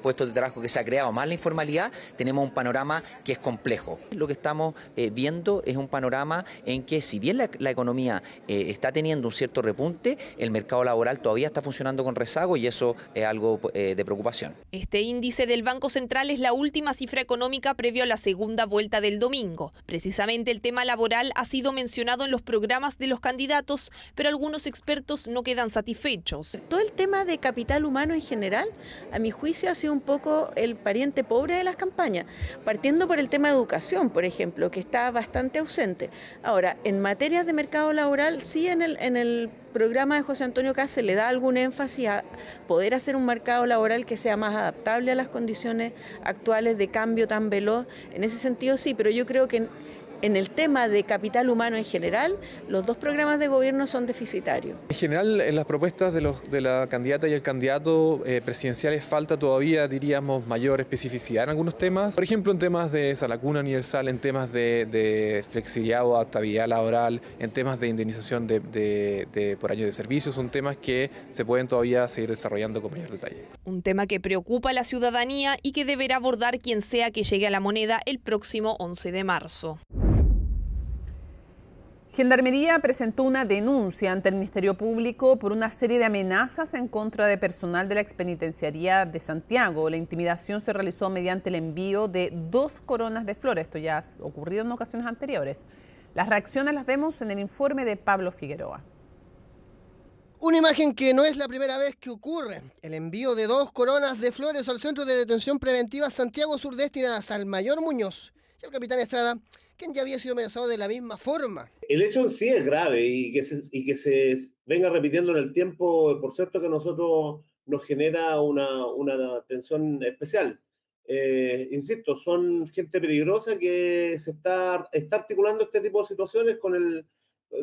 Speaker 10: puestos de trabajo que se ha creado, más la informalidad, tenemos un panorama que es complejo. Lo que estamos viendo es un panorama en que si bien la economía está teniendo un cierto repunte, el mercado laboral todavía está funcionando con rezago y eso es algo de preocupación.
Speaker 8: Este índice del Banco Central es la última cifra económica previo a la segunda vuelta del domingo. Precisamente el tema laboral ha sido mencionado en los programas de los candidatos, pero algunos expertos no quedan satisfechos.
Speaker 11: Todo el tema de capital humano en general, a mi juicio, ha sido un poco el pariente pobre de las campañas, partiendo por el tema de educación, por ejemplo, que está bastante ausente. Ahora, en materia de mercado laboral, sí en el programa de José Antonio Kast se le da algún énfasis a poder hacer un mercado laboral que sea más adaptable a las condiciones actuales de cambio tan veloz. En ese sentido sí, pero yo creo que en el tema de capital humano en general, los dos programas de gobierno son deficitarios.
Speaker 25: En general, en las propuestas de la candidata y el candidato presidenciales falta todavía, diríamos, mayor especificidad en algunos temas. Por ejemplo, en temas de salacuna universal, en temas de flexibilidad o adaptabilidad laboral, en temas de indemnización por año de servicio, son temas que se pueden todavía seguir desarrollando con mayor detalle.
Speaker 8: Un tema que preocupa a la ciudadanía y que deberá abordar quien sea que llegue a la moneda el próximo 11 de marzo.
Speaker 2: Gendarmería presentó una denuncia ante el Ministerio Público por una serie de amenazas en contra de personal de la expenitenciaría de Santiago. La intimidación se realizó mediante el envío de 2 coronas de flores. Esto ya ha ocurrido en ocasiones anteriores. Las reacciones las vemos en el informe de Pablo Figueroa.
Speaker 26: Una imagen que no es la primera vez que ocurre. El envío de 2 coronas de flores al Centro de Detención Preventiva Santiago Sur destinadas al mayor Muñoz y al capitán Estrada, quien ya había sido amenazado de la misma forma.
Speaker 27: El hecho en sí es grave y que se venga repitiendo en el tiempo, por cierto que a nosotros nos genera una tensión especial. Insisto, son gente peligrosa que se está articulando este tipo de situaciones con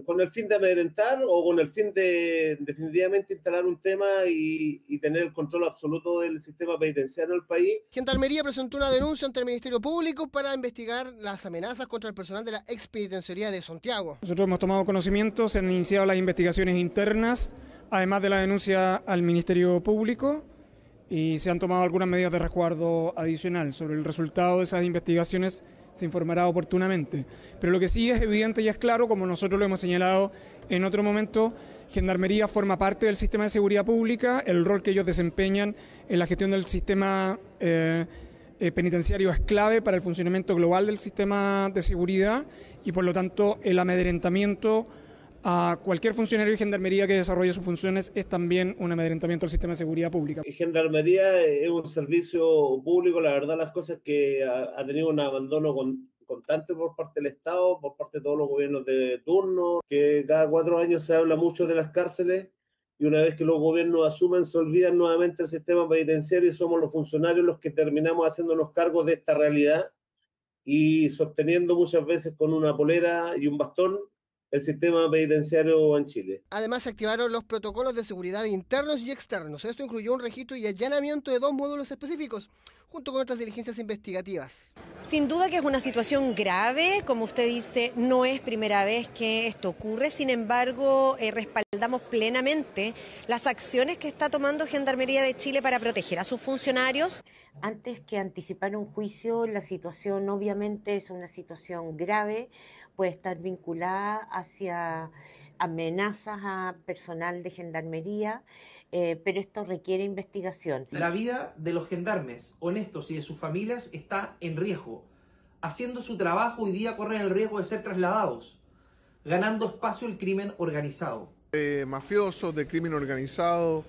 Speaker 27: con el fin de amedrentar o con el fin de definitivamente instalar un tema y tener el control absoluto del sistema penitenciario del país.
Speaker 26: Gendarmería presentó una denuncia ante el Ministerio Público para investigar las amenazas contra el personal de la expenitenciaría de Santiago.
Speaker 23: Nosotros hemos tomado conocimiento, se han iniciado las investigaciones internas, además de la denuncia al Ministerio Público, y se han tomado algunas medidas de resguardo adicional. Sobre el resultado de esas investigaciones se informará oportunamente. Pero lo que sí es evidente y es claro, como nosotros lo hemos señalado en otro momento, Gendarmería forma parte del sistema de seguridad pública, el rol que ellos desempeñan en la gestión del sistema penitenciario es clave para el funcionamiento global del sistema de seguridad y por lo tanto el amedrentamiento a cualquier funcionario de Gendarmería que desarrolle sus funciones es también un amedrentamiento al sistema de seguridad pública.
Speaker 27: Gendarmería es un servicio público, la verdad las cosas que ha tenido un abandono constante por parte del Estado, por parte de todos los gobiernos de turno, que cada 4 años se habla mucho de las cárceles y una vez que los gobiernos asumen se olvidan nuevamente el sistema penitenciario y somos los funcionarios los que terminamos haciéndonos cargos de esta realidad y sosteniendo muchas veces con una polera y un bastón el sistema penitenciario en Chile.
Speaker 26: Además, se activaron los protocolos de seguridad internos y externos. Esto incluyó un registro y allanamiento de 2 módulos específicos, junto con otras diligencias investigativas.
Speaker 12: Sin duda que es una situación grave, como usted dice, no es primera vez que esto ocurre, sin embargo, respaldamos plenamente las acciones que está tomando Gendarmería de Chile para proteger a sus funcionarios.
Speaker 14: Antes que anticipar un juicio, la situación obviamente es una situación grave, puede estar vinculada hacia amenazas a personal de Gendarmería, pero esto requiere investigación.
Speaker 15: La vida de los gendarmes honestos y de sus familias está en riesgo. Haciendo su trabajo hoy día corren el riesgo de ser trasladados, ganando espacio el crimen organizado.
Speaker 16: Mafiosos, de crimen organizado,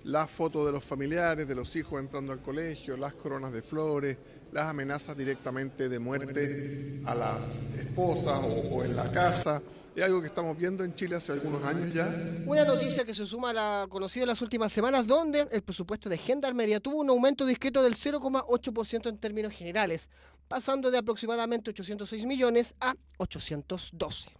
Speaker 16: las fotos de los familiares, de los hijos entrando al colegio, las coronas de flores, las amenazas directamente de muerte a las esposas o en la casa. Es algo que estamos viendo en Chile hace algunos años ya.
Speaker 26: Una noticia que se suma a la conocida en las últimas semanas, donde el presupuesto de Gendarmería tuvo un aumento discreto del 0,8% en términos generales, pasando de aproximadamente 806 millones a 812.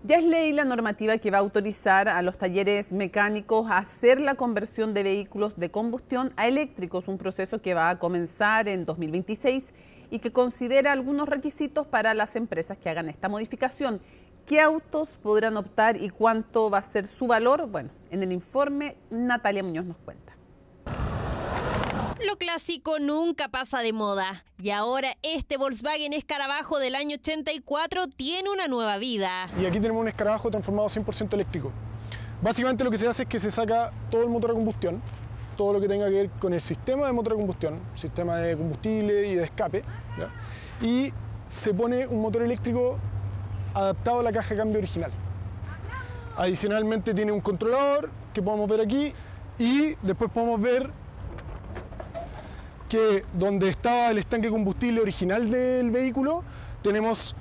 Speaker 2: Ya es ley la normativa que va a autorizar a los talleres mecánicos a hacer la conversión de vehículos de combustión a eléctricos, un proceso que va a comenzar en 2026 y que considera algunos requisitos para las empresas que hagan esta modificación. ¿Qué autos podrán optar y cuánto va a ser su valor? Bueno, en el informe Natalia Muñoz nos cuenta.
Speaker 17: Lo clásico nunca pasa de moda y ahora este Volkswagen Escarabajo del año 84 tiene una nueva vida.
Speaker 23: Y aquí tenemos un Escarabajo transformado 100% eléctrico. Básicamente lo que se hace es que se saca todo el motor a combustión, todo lo que tenga que ver con el sistema de motor a combustión, sistema de combustible y de escape, ¿ya? Y se pone un motor eléctrico adaptado a la caja de cambio original. Adicionalmente tiene un controlador que podemos ver aquí y después podemos ver que donde estaba el estanque de combustible original del vehículo, tenemos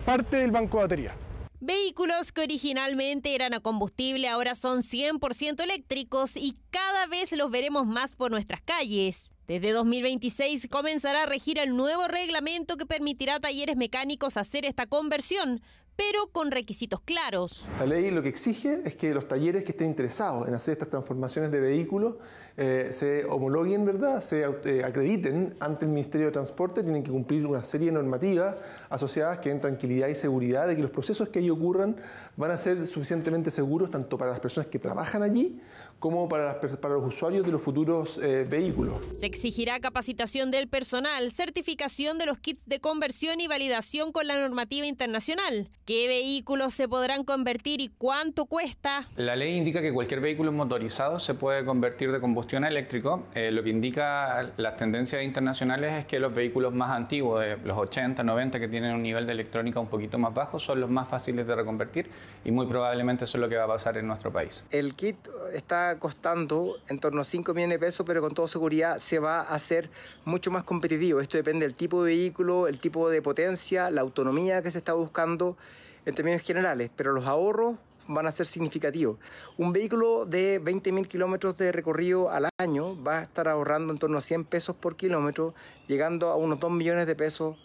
Speaker 23: parte del banco de batería.
Speaker 17: Vehículos que originalmente eran a combustible ahora son 100% eléctricos y cada vez los veremos más por nuestras calles. Desde 2026 comenzará a regir el nuevo reglamento que permitirá a talleres mecánicos hacer esta conversión, pero con requisitos claros.
Speaker 18: La ley lo que exige es que los talleres que estén interesados en hacer estas transformaciones de vehículos se homologuen, ¿verdad? Se acrediten ante el Ministerio de Transporte, tienen que cumplir una serie de normativas asociadas que den tranquilidad y seguridad de que los procesos que allí ocurran van a ser suficientemente seguros tanto para las personas que trabajan allí como para los usuarios de los futuros vehículos.
Speaker 17: Se exigirá capacitación del personal, certificación de los kits de conversión y validación con la normativa internacional. ¿Qué vehículos se podrán convertir y cuánto cuesta?
Speaker 19: La ley indica que cualquier vehículo motorizado se puede convertir de combustión a eléctrico. Lo que indica las tendencias internacionales es que los vehículos más antiguos, de los 80, 90, que tienen un nivel de electrónica un poquito más bajo, son los más fáciles de reconvertir y muy probablemente eso es lo que va a pasar en nuestro país.
Speaker 28: El kit está costando en torno a 5 millones de pesos, pero con toda seguridad se va a hacer mucho más competitivo. Esto depende del tipo de vehículo, el tipo de potencia, la autonomía que se está buscando en términos generales, pero los ahorros van a ser significativos. Un vehículo de 20.000 kilómetros de recorrido al año va a estar ahorrando en torno a 100 pesos por kilómetro, llegando a unos 2 millones de pesos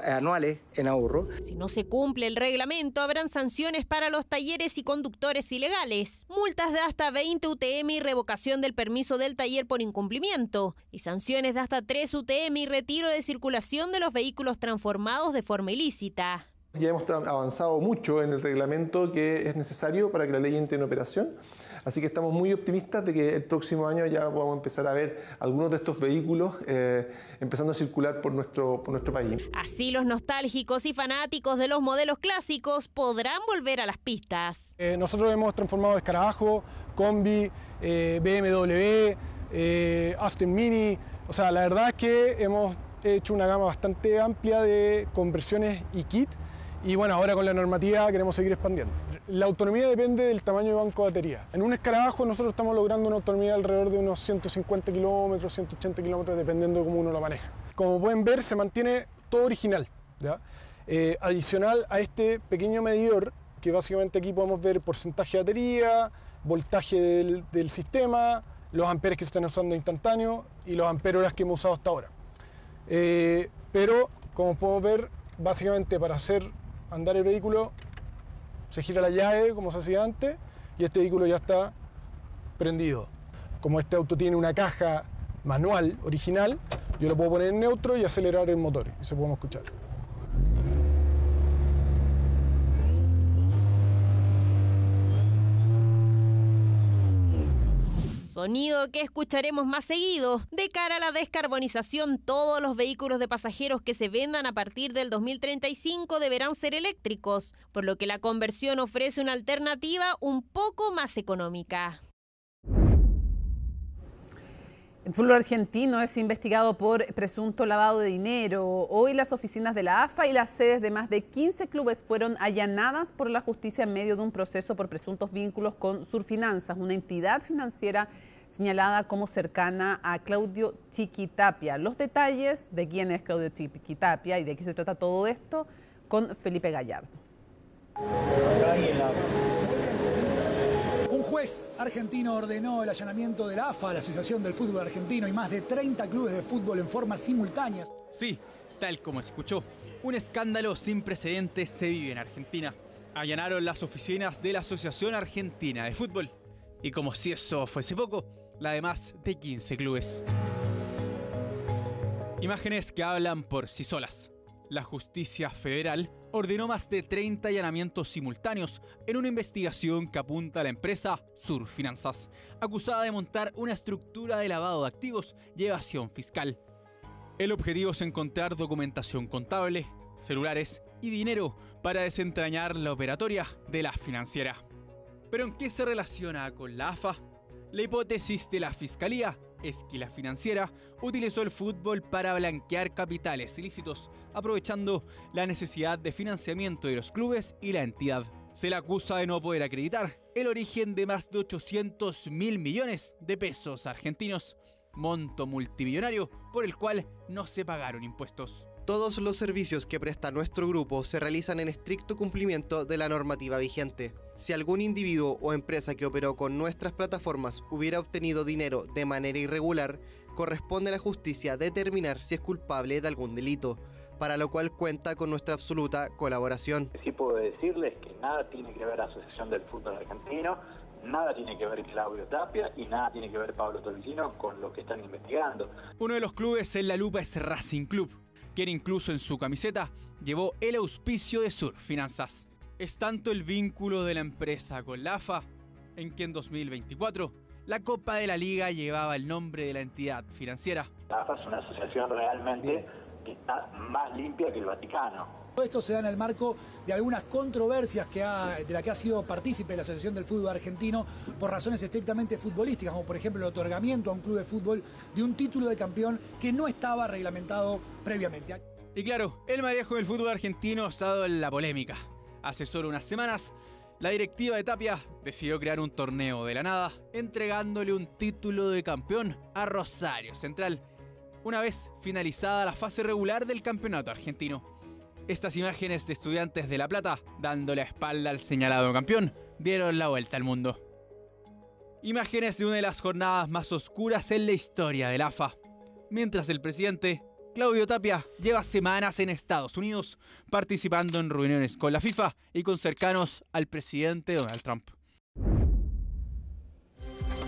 Speaker 28: anuales en ahorro.
Speaker 17: Si no se cumple el reglamento, habrán sanciones para los talleres y conductores ilegales, multas de hasta 20 UTM y revocación del permiso del taller por incumplimiento, y sanciones de hasta 3 UTM y retiro de circulación de los vehículos transformados de forma ilícita.
Speaker 18: Ya hemos avanzado mucho en el reglamento que es necesario para que la ley entre en operación, así que estamos muy optimistas de que el próximo año ya podamos empezar a ver algunos de estos vehículos empezando a circular por nuestro país.
Speaker 17: Así los nostálgicos y fanáticos de los modelos clásicos podrán volver a las pistas.
Speaker 23: Nosotros hemos transformado Escarabajo, Combi, BMW, Aston Mini, o sea, la verdad es que hemos hecho una gama bastante amplia de conversiones y kit. Y bueno, ahora con la normativa queremos seguir expandiendo. La autonomía depende del tamaño de banco de batería. En un Escarabajo nosotros estamos logrando una autonomía alrededor de unos 150 kilómetros, 180 kilómetros, dependiendo de cómo uno lo maneja. Como pueden ver, se mantiene todo original, ¿ya? Adicional a este pequeño medidor, que básicamente aquí podemos ver porcentaje de batería, voltaje del sistema, los amperes que se están usando instantáneo y los amperes que hemos usado hasta ahora. Pero, como podemos ver, básicamente para hacer andar el vehículo se gira la llave como se hacía antes y este vehículo ya está prendido. Como este auto tiene una caja manual original, yo lo puedo poner en neutro y acelerar el motor y se podemos escuchar.
Speaker 17: Sonido que escucharemos más seguido. De cara a la descarbonización, todos los vehículos de pasajeros que se vendan a partir del 2035 deberán ser eléctricos, por lo que la conversión ofrece una alternativa un poco más económica.
Speaker 2: El fútbol argentino es investigado por presunto lavado de dinero. Hoy las oficinas de la AFA y las sedes de más de 15 clubes fueron allanadas por la justicia en medio de un proceso por presuntos vínculos con Surfinanzas, una entidad financiera señalada como cercana a Claudio Chiquitapia. Los detalles de quién es Claudio Chiquitapia y de qué se trata todo esto con Felipe Gallardo.
Speaker 1: Un juez argentino ordenó el allanamiento de la AFA, la Asociación del Fútbol Argentino, y más de 30 clubes de fútbol en forma simultánea.
Speaker 3: Sí, tal como escuchó, un escándalo sin precedentes se vive en Argentina. Allanaron las oficinas de la Asociación Argentina de Fútbol. Y como si eso fuese poco, la de más de 15 clubes. Imágenes que hablan por sí solas. La justicia federal ordenó más de 30 allanamientos simultáneos en una investigación que apunta a la empresa Surfinanzas, acusada de montar una estructura de lavado de activos y evasión fiscal. El objetivo es encontrar documentación contable, celulares y dinero para desentrañar la operatoria de la financiera. ¿Pero en qué se relaciona con la AFA? La hipótesis de la Fiscalía es que la financiera utilizó el fútbol para blanquear capitales ilícitos, aprovechando la necesidad de financiamiento de los clubes y la entidad. Se le acusa de no poder acreditar el origen de más de 800.000 millones de pesos argentinos, monto multimillonario por el cual no se pagaron impuestos.
Speaker 5: Todos los servicios que presta nuestro grupo se realizan en estricto cumplimiento de la normativa vigente. Si algún individuo o empresa que operó con nuestras plataformas hubiera obtenido dinero de manera irregular, corresponde a la justicia determinar si es culpable de algún delito, para lo cual cuenta con nuestra absoluta colaboración.
Speaker 9: Sí puedo decirles que nada tiene que ver la Asociación del Fútbol Argentino, nada tiene que ver Claudio Tapia y nada tiene que ver Pablo Torvicino con lo que están investigando.
Speaker 3: Uno de los clubes en la lupa es Racing Club, quien incluso en su camiseta llevó el auspicio de Surfinanzas. Es tanto el vínculo de la empresa con la AFA, en que en 2024 la Copa de la Liga llevaba el nombre de la entidad financiera.
Speaker 9: La AFA es una asociación realmente que está más limpia que el Vaticano.
Speaker 1: Todo esto se da en el marco de algunas controversias de la que ha sido partícipe la Asociación del Fútbol Argentino por razones estrictamente futbolísticas, como por ejemplo el otorgamiento a un club de fútbol de un título de campeón que no estaba reglamentado previamente.
Speaker 3: Y claro, el manejo del fútbol argentino ha estado en la polémica. Hace solo unas semanas, la directiva de Tapia decidió crear un torneo de la nada, entregándole un título de campeón a Rosario Central, una vez finalizada la fase regular del campeonato argentino. Estas imágenes de Estudiantes de La Plata, dando la espalda al señalado campeón, dieron la vuelta al mundo. Imágenes de una de las jornadas más oscuras en la historia del AFA, mientras el presidente Claudio Tapia lleva semanas en Estados Unidos participando en reuniones con la FIFA y con cercanos al presidente Donald Trump.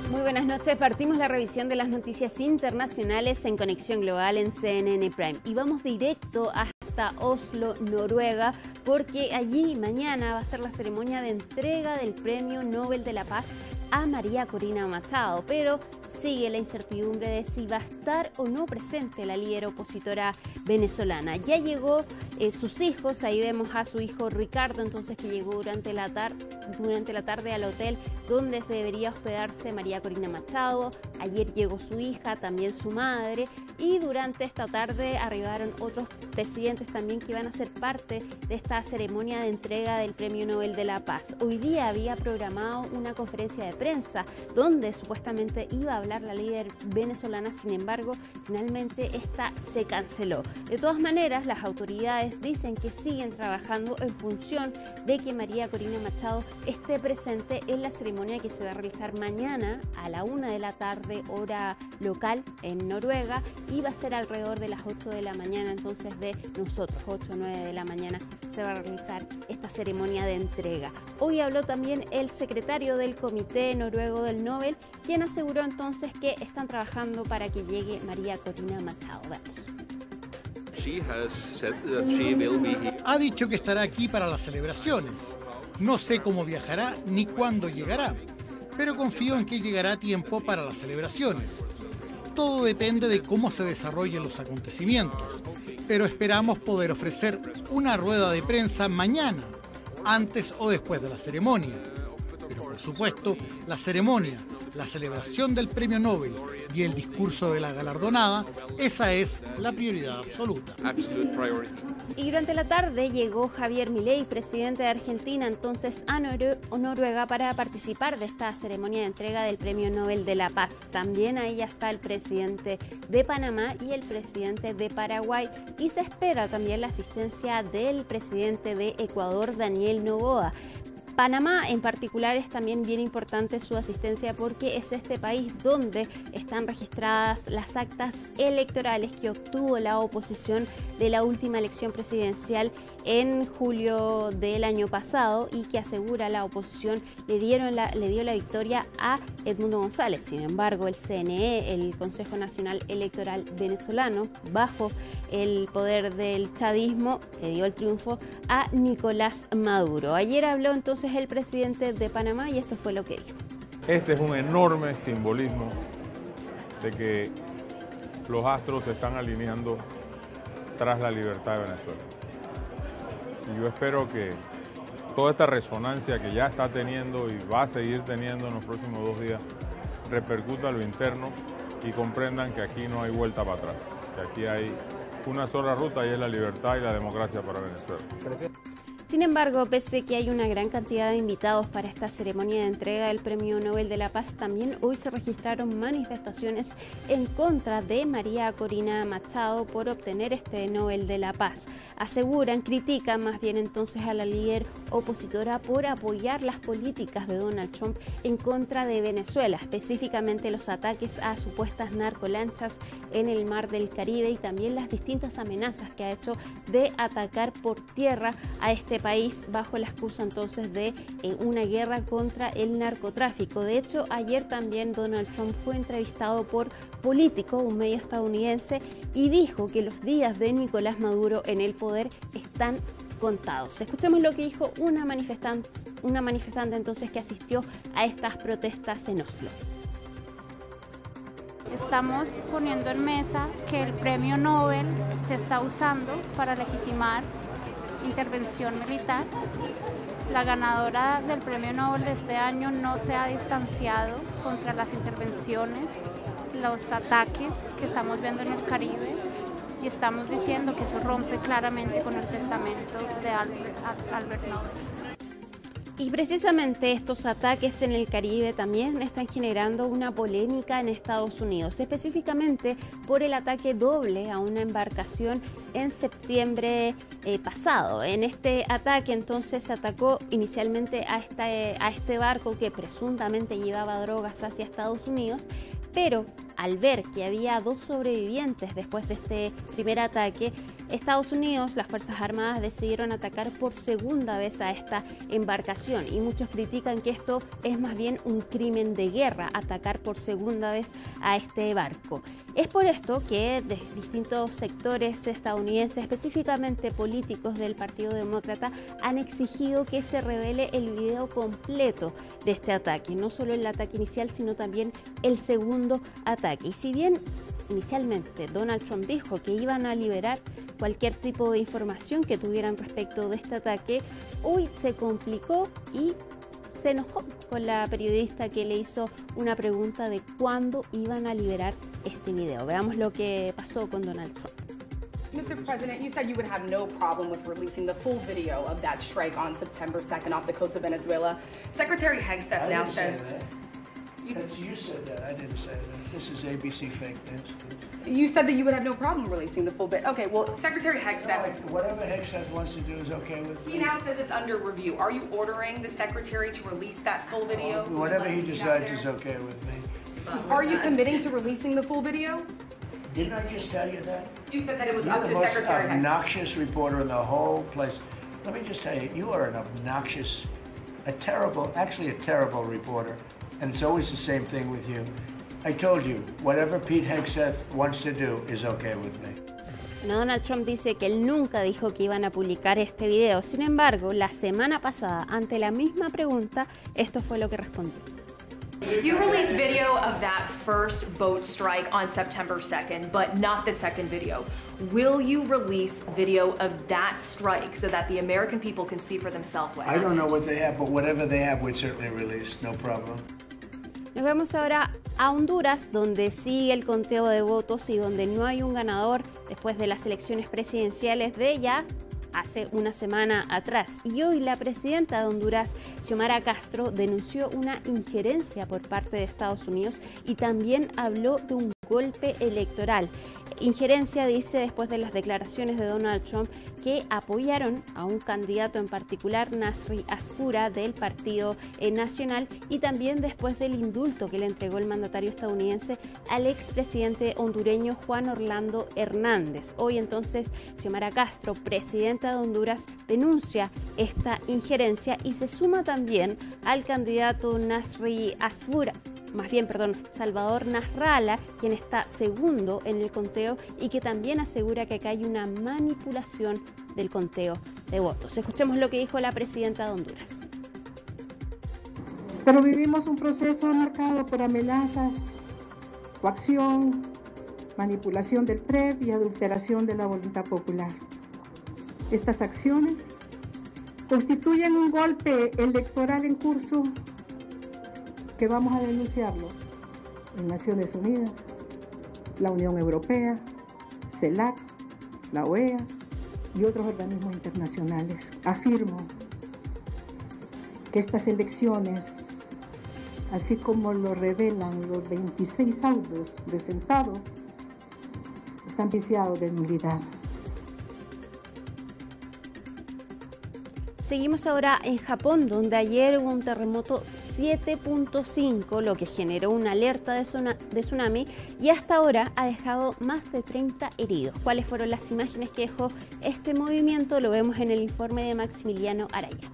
Speaker 4: Muy buenas noches, partimos la revisión de las noticias internacionales en Conexión Global en CNN Prime y vamos directo hasta Oslo, Noruega, porque allí mañana va a ser la ceremonia de entrega del Premio Nobel de la Paz a María Corina Machado, pero sigue la incertidumbre de si va a estar o no presente la líder opositora venezolana. Ya llegó sus hijos, ahí vemos a su hijo Ricardo, entonces, que llegó durante la tarde al hotel donde debería hospedarse María Corina Machado. Ayer llegó su hija, también su madre, y durante esta tarde arribaron otros presidentes también que van a ser parte de esta ceremonia de entrega del Premio Nobel de la Paz. Hoy día había programado una conferencia de prensa donde supuestamente iba a hablar la líder venezolana, sin embargo, finalmente esta se canceló. De todas maneras, las autoridades dicen que siguen trabajando en función de que María Corina Machado esté presente en la ceremonia que se va a realizar mañana a la 1 de la tarde, hora local en Noruega, y va a ser alrededor de las 8 de la mañana, entonces de nosotros, 8 o 9 de la mañana, se va a realizar esta ceremonia de entrega. Hoy habló también el secretario del Comité Noruego del Nobel, quien aseguró entonces que están trabajando para que llegue María Corina Machado. Veamos.
Speaker 6: Ha dicho que estará aquí para las celebraciones. No sé cómo viajará ni cuándo llegará, pero confío en que llegará a tiempo para las celebraciones. Todo depende de cómo se desarrollen los acontecimientos, pero esperamos poder ofrecer una rueda de prensa mañana, antes o después de la ceremonia. Pero por supuesto, la ceremonia, la celebración del Premio Nobel y el discurso de la galardonada, esa es la prioridad absoluta.
Speaker 4: Y durante la tarde llegó Javier Milei, presidente de Argentina, entonces a Noruega para participar de esta ceremonia de entrega del Premio Nobel de la Paz. También ahí ya está el presidente de Panamá y el presidente de Paraguay, y se espera también la asistencia del presidente de Ecuador, Daniel Noboa. Panamá en particular es también bien importante su asistencia porque es este país donde están registradas las actas electorales que obtuvo la oposición de la última elección presidencial en julio del año pasado y que asegura la oposición le dio la victoria a Edmundo González. Sin embargo, el CNE, el Consejo Nacional Electoral venezolano, bajo el poder del chavismo, le dio el triunfo a Nicolás Maduro. Ayer habló entonces el presidente de Panamá y esto fue lo que dijo.
Speaker 7: Este es un enorme simbolismo de que los astros se están alineando tras la libertad de Venezuela. Y yo espero que toda esta resonancia que ya está teniendo y va a seguir teniendo en los próximos 2 días repercuta a lo interno y comprendan que aquí no hay vuelta para atrás, que aquí hay una sola ruta y es la libertad y la democracia para Venezuela.
Speaker 4: Sin embargo, pese a que hay una gran cantidad de invitados para esta ceremonia de entrega del Premio Nobel de la Paz, también hoy se registraron manifestaciones en contra de María Corina Machado por obtener este Nobel de la Paz. Critican más bien entonces a la líder opositora por apoyar las políticas de Donald Trump en contra de Venezuela, específicamente los ataques a supuestas narcolanchas en el Mar del Caribe y también las distintas amenazas que ha hecho de atacar por tierra a este país bajo la excusa entonces de una guerra contra el narcotráfico. De hecho, ayer también Donald Trump fue entrevistado por Político, un medio estadounidense, y dijo que los días de Nicolás Maduro en el poder están contados. Escuchemos lo que dijo una manifestante entonces que asistió a estas protestas en Oslo.
Speaker 13: Estamos poniendo en mesa que el premio Nobel se está usando para legitimar intervención militar. La ganadora del premio Nobel de este año no se ha distanciado contra las intervenciones, los ataques que estamos viendo en el Caribe, y estamos diciendo que eso rompe claramente con el testamento de Albert Nobel.
Speaker 4: Y precisamente estos ataques en el Caribe también están generando una polémica en Estados Unidos, específicamente por el ataque doble a una embarcación en septiembre pasado. En este ataque entonces se atacó inicialmente a este barco que presuntamente llevaba drogas hacia Estados Unidos, pero al ver que había 2 sobrevivientes después de este primer ataque, Estados Unidos, las Fuerzas Armadas decidieron atacar por segunda vez a esta embarcación y muchos critican que esto es más bien un crimen de guerra, atacar por segunda vez a este barco. Es por esto que de distintos sectores estadounidenses, específicamente políticos del Partido Demócrata, han exigido que se revele el video completo de este ataque, no solo el ataque inicial, sino también el segundo ataque. Y si bien inicialmente Donald Trump dijo que iban a liberar cualquier tipo de información que tuvieran respecto de este ataque, hoy se complicó y se enojó con la periodista que le hizo una pregunta de cuándo iban a liberar este video. Veamos lo que pasó con Donald Trump.
Speaker 8: Mr. President, you said you would have no problem with releasing the full video of that strike on September 2nd off the coast of Venezuela. Secretary Hegseth now says...
Speaker 10: You said that. I didn't say that. This is ABC fake news.
Speaker 8: You said that you would have no problem releasing the full bit. Okay, well, Secretary Hegseth...
Speaker 10: No, whatever Hegseth wants to do is okay with me.
Speaker 8: He now says it's under review. Are you ordering the Secretary to release that full video?
Speaker 10: Whatever he decides is okay with me.
Speaker 8: Are you committing to releasing the full video?
Speaker 10: Didn't I just tell you that?
Speaker 8: You said that it was
Speaker 10: You're
Speaker 8: up
Speaker 10: the
Speaker 8: to
Speaker 10: most
Speaker 8: Secretary Hegseth.
Speaker 10: obnoxious reporter in the whole place. Let me just tell you, you are an obnoxious, a terrible reporter. And it's always the same thing with you. I told you, whatever Pete Hegseth wants to do is okay with me.
Speaker 4: Donald Trump dice que él nunca dijo que iban a publicar este video. Sin embargo, la semana pasada, ante la misma pregunta, esto fue lo que respondió.
Speaker 11: You released video of that first boat strike on September 2nd, but not the second video. Will you release video of that strike so that the American people can see for themselves what happened?
Speaker 10: I don't know what they have, but whatever they have, we'd certainly release, no problem.
Speaker 4: Nos vemos ahora a Honduras, donde sigue el conteo de votos y donde no hay un ganador después de las elecciones presidenciales de ya hace una semana atrás. Y hoy la presidenta de Honduras, Xiomara Castro, denunció una injerencia por parte de Estados Unidos y también habló de un golpe electoral. Injerencia, dice, después de las declaraciones de Donald Trump que apoyaron a un candidato en particular, Nasri Asfura, del Partido Nacional, y también después del indulto que le entregó el mandatario estadounidense al expresidente hondureño Juan Orlando Hernández. Hoy entonces Xiomara Castro, presidenta de Honduras, denuncia esta injerencia y se suma también al candidato Salvador Nasralla, quien está segundo en el conteo y que también asegura que acá hay una manipulación del conteo de votos. Escuchemos lo que dijo la presidenta de Honduras.
Speaker 20: Pero vivimos un proceso marcado por amenazas, coacción, manipulación del PREP y adulteración de la voluntad popular. Estas acciones constituyen un golpe electoral en curso que vamos a denunciarlo en Naciones Unidas, la Unión Europea, CELAC, la OEA y otros organismos internacionales. Afirmo que estas elecciones, así como lo revelan los 26 audios presentados, están viciados de nulidad.
Speaker 4: Seguimos ahora en Japón, donde ayer hubo un terremoto 7.5, lo que generó una alerta de tsunami y hasta ahora ha dejado más de 30 heridos. ¿Cuáles fueron las imágenes que dejó este movimiento? Lo vemos en el informe de Maximiliano Araya.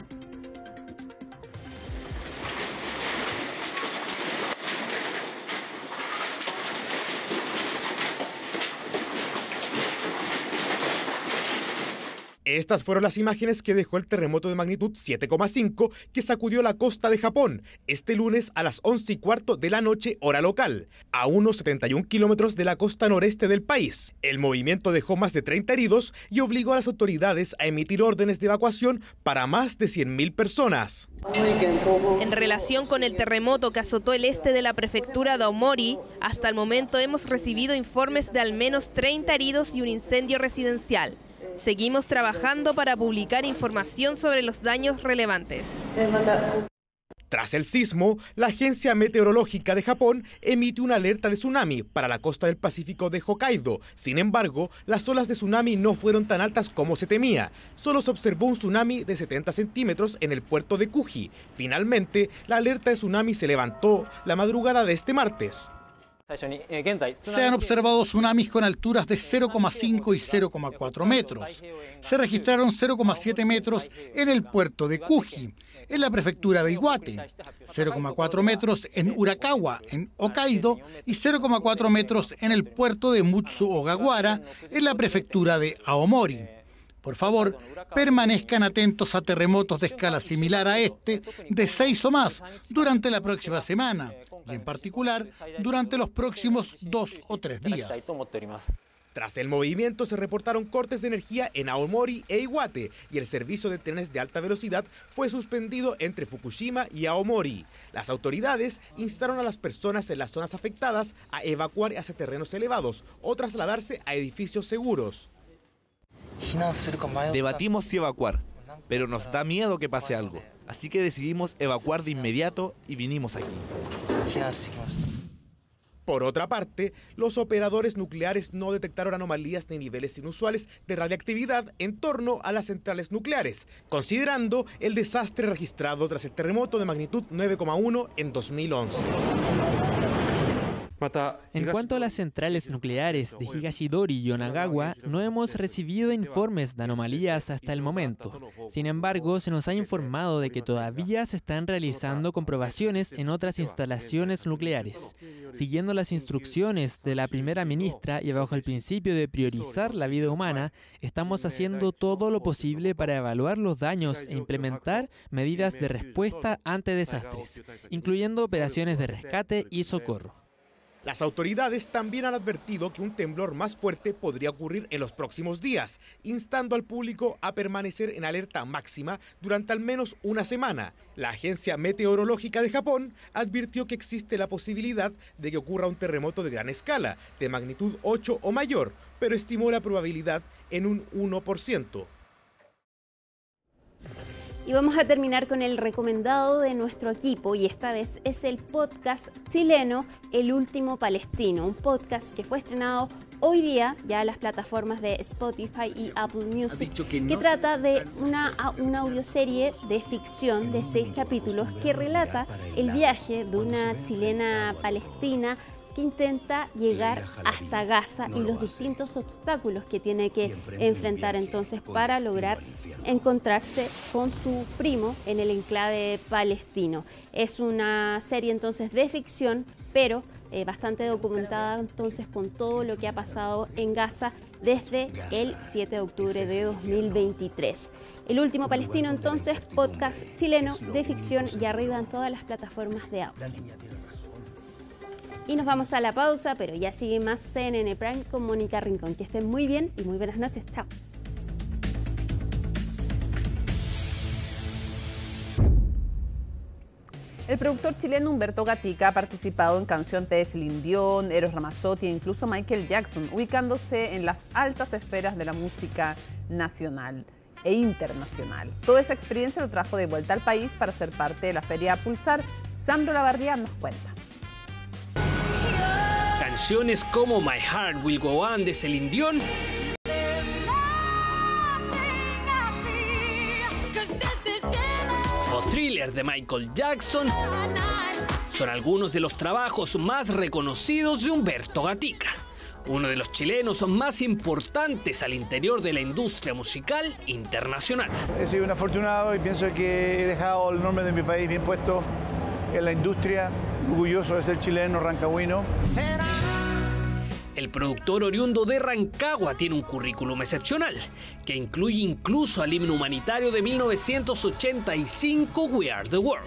Speaker 21: Estas fueron las imágenes que dejó el terremoto de magnitud 7,5 que sacudió la costa de Japón este lunes a las 11:15 de la noche, hora local, a unos 71 kilómetros de la costa noreste del país. El movimiento dejó más de 30 heridos y obligó a las autoridades a emitir órdenes de evacuación para más de 100.000 personas.
Speaker 22: En relación con el terremoto que azotó el este de la prefectura de Aomori, hasta el momento hemos recibido informes de al menos 30 heridos y un incendio residencial. Seguimos trabajando para publicar información sobre los daños relevantes.
Speaker 21: Tras el sismo, la Agencia Meteorológica de Japón emitió una alerta de tsunami para la costa del Pacífico de Hokkaido. Sin embargo, las olas de tsunami no fueron tan altas como se temía. Solo se observó un tsunami de 70 centímetros en el puerto de Kuji. Finalmente, la alerta de tsunami se levantó la madrugada de este martes.
Speaker 6: Se han observado tsunamis con alturas de 0,5 y 0,4 metros. Se registraron 0,7 metros en el puerto de Kuji, en la prefectura de Iwate, 0,4 metros en Urakawa, en Hokkaido, y 0,4 metros en el puerto de Mutsu Ogawara, en la prefectura de Aomori. Por favor, permanezcan atentos a terremotos de escala similar a este, de 6 o más, durante la próxima semana, y en particular durante los próximos 2 o 3 días.
Speaker 21: Tras el movimiento se reportaron cortes de energía en Aomori e Iwate y el servicio de trenes de alta velocidad fue suspendido entre Fukushima y Aomori. Las autoridades instaron a las personas en las zonas afectadas a evacuar hacia terrenos elevados o trasladarse a edificios seguros.
Speaker 12: Debatimos si evacuar, pero nos da miedo que pase algo, así que decidimos evacuar de inmediato y vinimos aquí.
Speaker 21: Por otra parte, los operadores nucleares no detectaron anomalías ni niveles inusuales de radiactividad en torno a las centrales nucleares, considerando el desastre registrado tras el terremoto de magnitud 9,1 en 2011.
Speaker 14: En cuanto a las centrales nucleares de Higashidori y Onagawa, no hemos recibido informes de anomalías hasta el momento. Sin embargo, se nos ha informado de que todavía se están realizando comprobaciones en otras instalaciones nucleares. Siguiendo las instrucciones de la primera ministra y bajo el principio de priorizar la vida humana, estamos haciendo todo lo posible para evaluar los daños e implementar medidas de respuesta ante desastres, incluyendo operaciones de rescate y socorro.
Speaker 21: Las autoridades también han advertido que un temblor más fuerte podría ocurrir en los próximos días, instando al público a permanecer en alerta máxima durante al menos una semana. La Agencia Meteorológica de Japón advirtió que existe la posibilidad de que ocurra un terremoto de gran escala, de magnitud 8 o mayor, pero estimó la probabilidad en un 1%.
Speaker 4: Y vamos a terminar con el recomendado de nuestro equipo, y esta vez es el podcast chileno El Último Palestino, un podcast que fue estrenado hoy día ya en las plataformas de Spotify y Apple Music, que trata de una audioserie de ficción de 6 capítulos que relata el viaje de una chilena palestina que intenta llegar hasta Gaza y los distintos obstáculos que tiene que enfrentar entonces para lograr encontrarse con su primo en el enclave palestino. Es una serie entonces de ficción, pero bastante documentada entonces con todo lo que ha pasado en Gaza desde el 7 de octubre de 2023. El Último Palestino entonces, podcast chileno de ficción, y arriba en todas las plataformas de audio. Y nos vamos a la pausa, pero ya sigue más CNN Prime con Mónica Rincón. Que estén muy bien y muy buenas noches. Chao.
Speaker 2: El productor chileno Humberto Gatica ha participado en canciones de Celine Dion, Eros Ramazzotti e incluso Michael Jackson, ubicándose en las altas esferas de la música nacional e internacional. Toda esa experiencia lo trajo de vuelta al país para ser parte de la Feria Pulsar. Sandro Lavarría nos cuenta.
Speaker 15: Canciones como My Heart Will Go On de Celine Dion o Thriller de Michael Jackson son algunos de los trabajos más reconocidos de Humberto Gatica, uno de los chilenos más importantes al interior de la industria musical internacional.
Speaker 16: He sido un afortunado y pienso que he dejado el nombre de mi país bien puesto en la industria, orgulloso de ser chileno, rancagüino.
Speaker 15: El productor oriundo de Rancagua tiene un currículum excepcional, que incluye incluso al himno humanitario de 1985, We Are the World.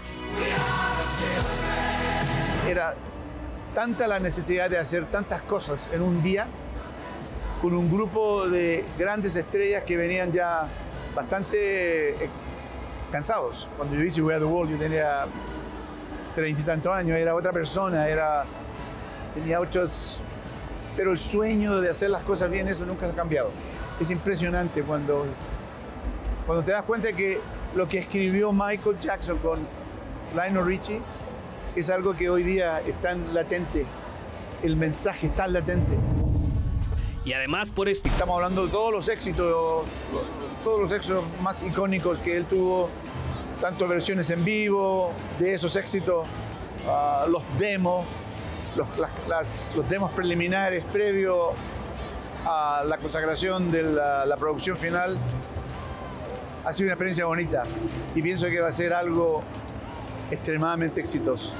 Speaker 16: Era tanta la necesidad de hacer tantas cosas en un día, con un grupo de grandes estrellas que venían ya bastante cansados. Cuando yo hice We Are the World, yo tenía 30 y tantos años, era otra persona, tenía otros... Pero el sueño de hacer las cosas bien, eso nunca ha cambiado. Es impresionante cuando te das cuenta que lo que escribió Michael Jackson con Lionel Richie es algo que hoy día es tan latente. El mensaje es tan latente.
Speaker 15: Y además por esto...
Speaker 16: Estamos hablando de todos los éxitos más icónicos que él tuvo, tanto versiones en vivo, de esos éxitos, los demos. los demos preliminares previo a la consagración de la producción final. Ha sido una experiencia bonita y pienso que va a ser algo extremadamente exitoso.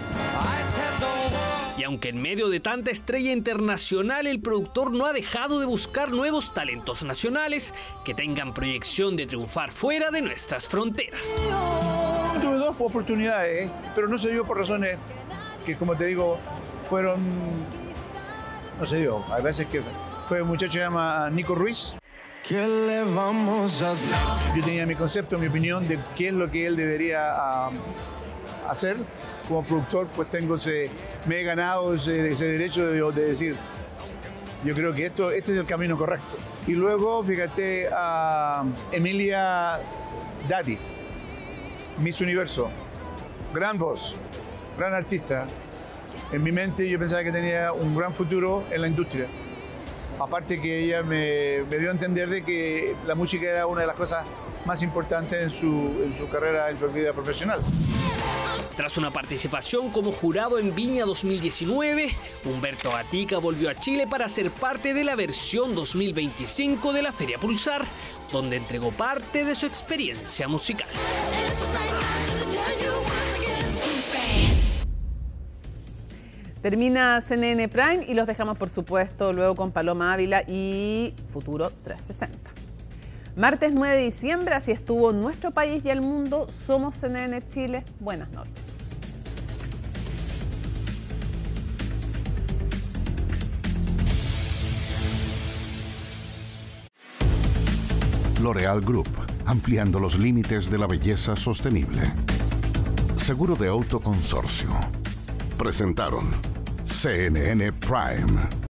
Speaker 15: Y aunque en medio de tanta estrella internacional, el productor no ha dejado de buscar nuevos talentos nacionales que tengan proyección de triunfar fuera de nuestras fronteras.
Speaker 16: Tuve 2 oportunidades, pero no se dio por razones que, como te digo, fueron, no se dio. Hay veces que fue un muchacho que se llama Nico Ruiz. ¿Qué le vamos a hacer? Yo tenía mi concepto, mi opinión de qué es lo que él debería hacer. Como productor, pues me he ganado ese derecho de decir, yo creo que este es el camino correcto. Y luego, fíjate, a Emilia Dadis, Miss Universo, gran voz, gran artista. En mi mente yo pensaba que tenía un gran futuro en la industria. Aparte que ella me dio a entender de que la música era una de las cosas más importantes en su carrera, en su vida profesional.
Speaker 15: Tras una participación como jurado en Viña 2019, Humberto Gatica volvió a Chile para ser parte de la versión 2025 de la Feria Pulsar, donde entregó parte de su experiencia musical.
Speaker 2: Termina CNN Prime y los dejamos, por supuesto, luego con Paloma Ávila y Futuro 360. Martes 9 de diciembre, así estuvo nuestro país y el mundo. Somos CNN Chile. Buenas noches.
Speaker 18: L'Oréal Group, ampliando los límites de la belleza sostenible. Seguro de Auto Consorcio. Presentaron CNN Prime.